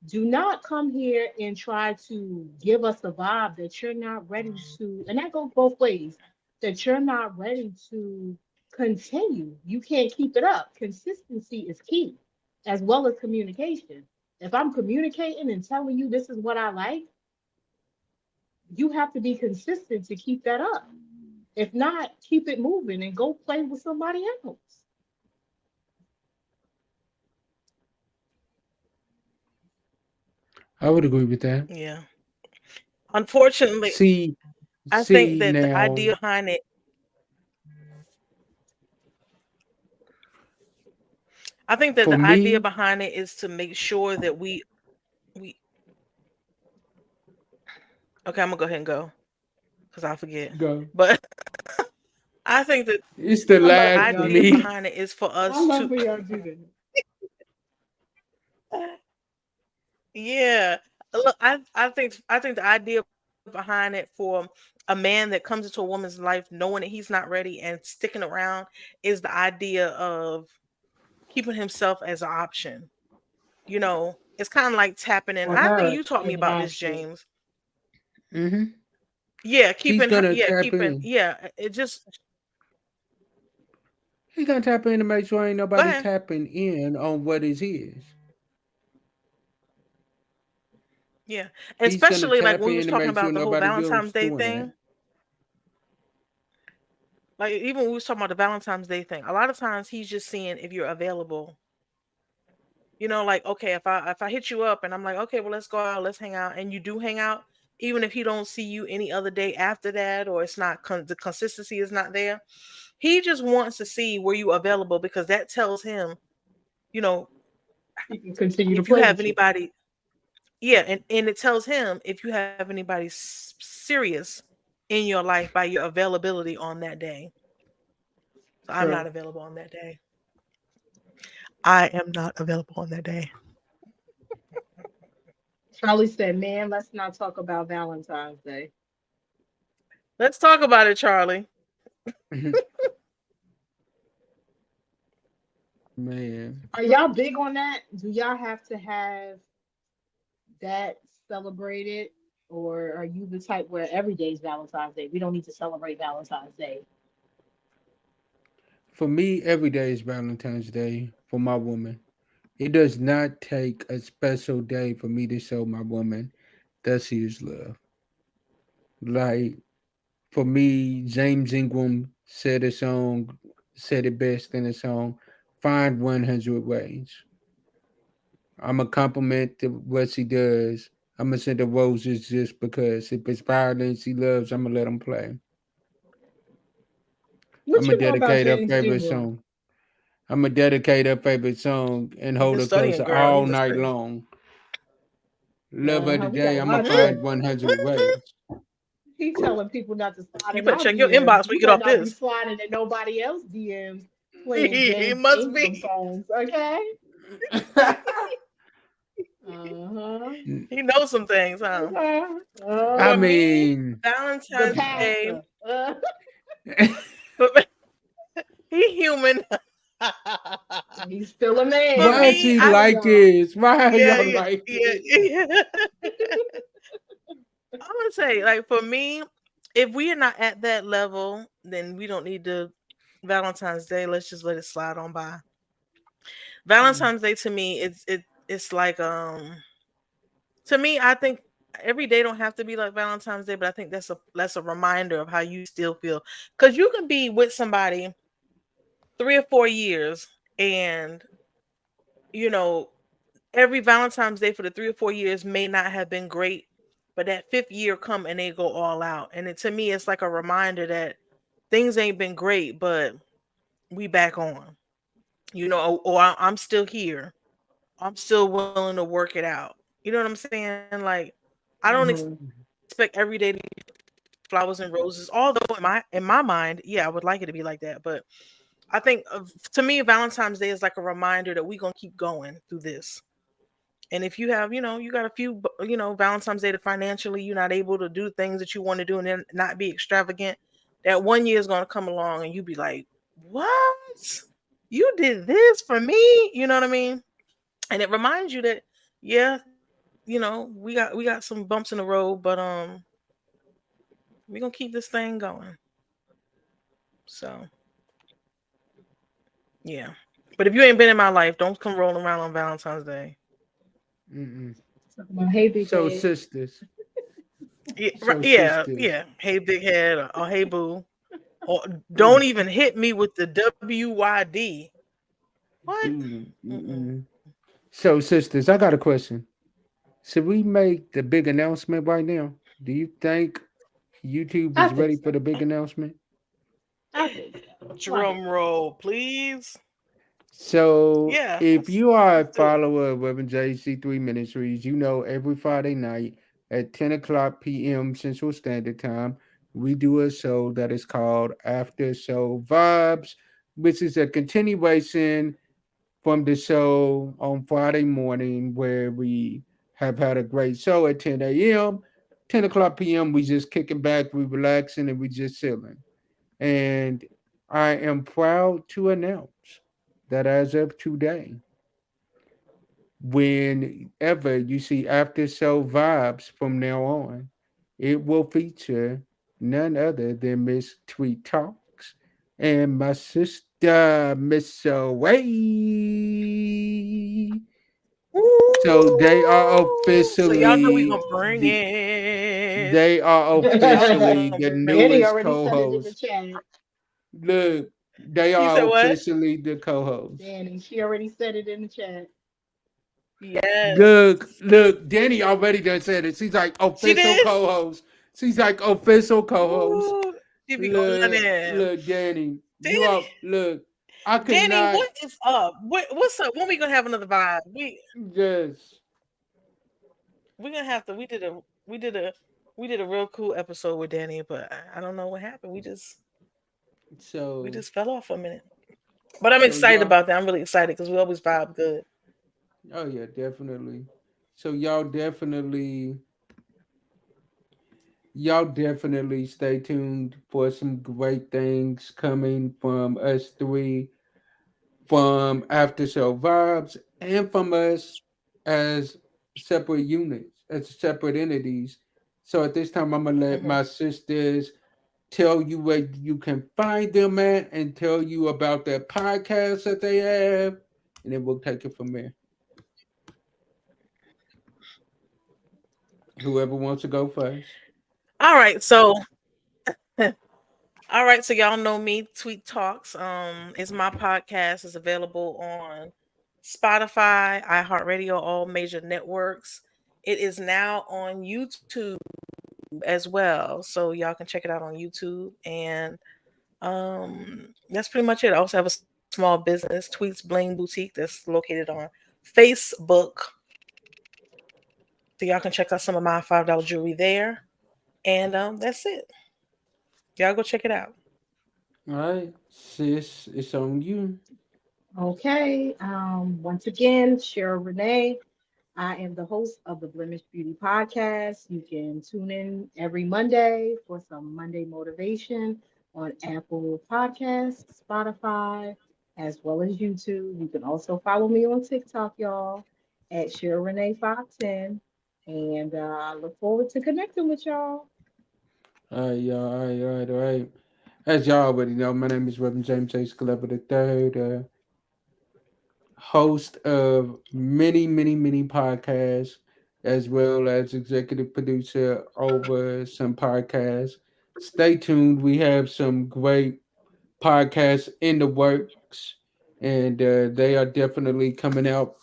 Do not come here and try to give us a vibe that you're not ready to, and that goes both ways, that you're not ready to continue. You can't keep it up. Consistency is key, as well as communication. If I'm communicating and telling you this is what I like, you have to be consistent to keep that up. If not, keep it moving and go play with somebody else. I would agree with that. Yeah. Unfortunately, See, I think see that the now idea behind it, I think that for the idea me, behind it is to make sure that we okay, I'm gonna go ahead and go because I forget. go. But I think that It's the I the love lag when for y'all do idea that. me. behind it is for I us love to when y'all do that. yeah. Look, I think the idea behind it for a man that comes into a woman's life knowing that he's not ready and sticking around is the idea of keeping himself as an option. It's kind of like tapping in. For I think her you taught me as an about this, option. James. Hmm. Yeah, He's keeping her, gonna yeah, tap keeping, in. yeah. It just He's gonna tap in to make sure ain't go nobody ahead. tapping in on what is his. Yeah, He's gonna especially like tap when we was in to talking make sure about the whole nobody else Valentine's Day doing that. thing. Like even when we was talking about the Valentine's Day thing, a lot of times he's just seeing if you're available. Like okay, if I hit you up and I'm like, okay, well let's go out, let's hang out, and you do hang out, even if he don't see you any other day after that, or it's not the consistency is not there, he just wants to see were you available because that tells him, you know, He can continue to if you play have with you. anybody, yeah, and it tells him if you have anybody serious in your life by your availability on that day. So I'm True. not available on that day. I am not available on that day. Charlie said, "Man, let's not talk about Valentine's Day." Let's talk about it, Charlie. Man, Are y'all big on that? Do y'all have to have that celebrated, or are you the type where every day is Valentine's Day? We don't need to celebrate Valentine's Day. for me, every day is Valentine's Day for my woman. It does not take a special day for me to show my woman that she is love. Like for me, James Ingram said it best in a song, "Find 100 ways." I'm a compliment to what she does. I'm gonna send her roses just because. If it's violence she loves, I'm gonna let them play. I'm What gonna you know about dedicate her James favorite Ingram? song. I'm gonna dedicate her favorite song and He's hold a her studying closer girl. all He's a night study. long. Love her We got today. a I'm gonna lot of Hmm. find stuff. 100 ways. He telling people not to slide You in better our check your DMs. inbox when You you get better off not be this. sliding in nobody else DMs playing He James must Ingram be. songs, okay? Uh-huh. He knows some things, huh? Okay. I For me, mean, The Valentine's Day. pastor. He human. He's still a For man. why I'm is me, he I telling like y'all. this? Why are yeah, y'all yeah, like yeah, this? yeah. I'm gonna say, like, for me, if we are not at that level, then we don't need to Valentine's Day. Let's just let it slide on by. Mm. Valentine's Day to me, it's like to me, I think every day don't have to be like Valentine's Day, but I think that's a reminder of how you still feel because you can be with somebody 3 or 4 years, and you know, every Valentine's Day for the 3 or 4 years may not have been great, but that fifth year come and they go all out. And to me, it's like a reminder that things ain't been great, but we back on. Or I'm still here. I'm still willing to work it out. You know what I'm saying? Like, I don't expect Mhm. every day to be flowers and roses. Although in my mind, yeah, I would like it to be like that. But I think to me, Valentine's Day is like a reminder that we gonna keep going through this. And if you have, you got a few, Valentine's Day that financially you're not able to do things that you want to do and then not be extravagant, that one year is going to come along and you be like, what? You did this for me? You know what I mean? And it reminds you that, yeah, we got some bumps in the road, but we're going to keep this thing going. So, yeah. But if you ain't been in my life, don't come rolling around on Valentine's Day. Mm-mm. Talking about, hey, big So head. sisters, Yeah, so yeah, sisters. yeah. Hey, big head, or hey, boo. Or don't even hit me with the WYD. What? Dude, Mm-mm. mm-mm. So sisters, I got a question. Should we make the big announcement right now? Do you think YouTube I is think ready so. for the big announcement? I think so. Why not? Drum roll, please. So, Yeah, if let's you are a let's do it. follower of Reverend JC3 Ministries, you know every Friday night at 10 o'clock p.m. Central Standard Time, we do a show that is called After Show Vibes, which is a continuation from the show on Friday morning where we have had a great show at 10 a.m. 10 o'clock p.m., we just kicking back, we relaxing, and we just chilling. And I am proud to announce that as of today, whenever you see after show vibes from now on, it will feature none other than Miss Tweet Talks and my sister Miss Away. So they are Ooh, so y'all know we officially gonna bring the it. they are Y'all know we officially gonna the bring it. Danny newest already said it in the co-host. chat. Look, they You are said what? officially the co-host. Danny, she already said it in the chat. Look, Yes. look, Danny already done said it. She's like She official did. co-host. She's like official co-host. Ooh, she be on Look, it. look, Danny, you Danny, are look. I could Danny, not what is up? What's up? When we gonna have another vibe? just We're gonna have to. We did a real cool episode with Danny, but I don't know what happened. We so just fell off for a minute. But I'm so excited y'all. about that. I'm really excited because we always vibe good. Oh yeah, definitely. So y'all definitely stay tuned for some great things coming from us three, from After Show Vibes, and from us as separate units, as separate entities. So at this time, I'm gonna let Hmm. my sisters tell you where you can find them at and tell you about their podcast that they have, and then we'll take it from there. Whoever wants to go first. All right, so all right, so y'all know me. Tweet Talks is my podcast. Is available on Spotify, iHeartRadio, all major networks. It is now on YouTube as well, so y'all can check it out on YouTube. And that's pretty much it. I also have a small business, Tweets Bling Boutique, that's located on Facebook. So y'all can check out some of my $5 jewelry there. And that's it. Y'all go check it out. All right, sis, it's on you. Okay. Once again, Cheryl Renee. I am the host of the Blemish Beauty Podcast. You can tune in every Monday for some Monday motivation on Apple Podcasts, Spotify, as well as YouTube. You can also follow me on TikTok, y'all, at Cheryl Renee 510. And I look forward to connecting with y'all. All right, y'all. All right, all right, all right. As y'all already know, my name is Reverend James H. Clever the Third, host of many, many, many podcasts, as well as executive producer over some podcasts. Stay tuned. We have some great podcasts in the works. and they are definitely coming out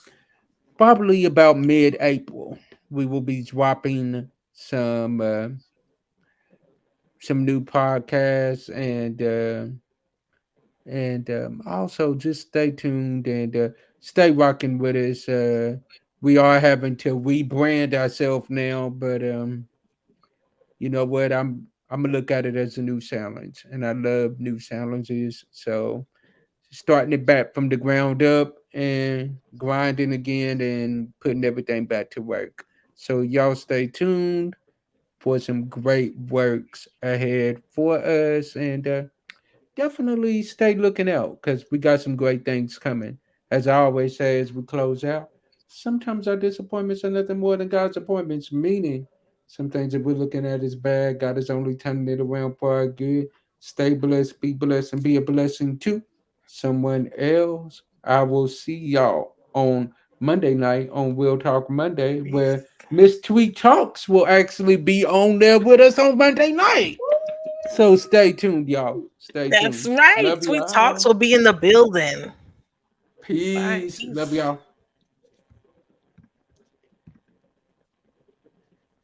probably about mid-April. We will be dropping some new podcasts, and also just stay tuned and stay rocking with us. We are having to rebrand ourselves now, but you know what? I'm gonna look at it as a new challenge, and I love new challenges. So starting it back from the ground up and grinding again and putting everything back to work. So y'all stay tuned for some great works ahead for us, and definitely stay looking out because we got some great things coming. As I always say as we close out, sometimes our disappointments are nothing more than God's appointments, meaning some things that we're looking at is bad. God is only turning it around for our good. Stay blessed, and be a blessing to someone else. I will see y'all on Monday night on Real Talk Monday, where Miss Tweet Talks will actually be on there with us on Monday night. So stay tuned, y'all. Stay That's tuned. right. Love Sweet Talks y'all. will be in the building. Bye. Peace. Love Peace. y'all.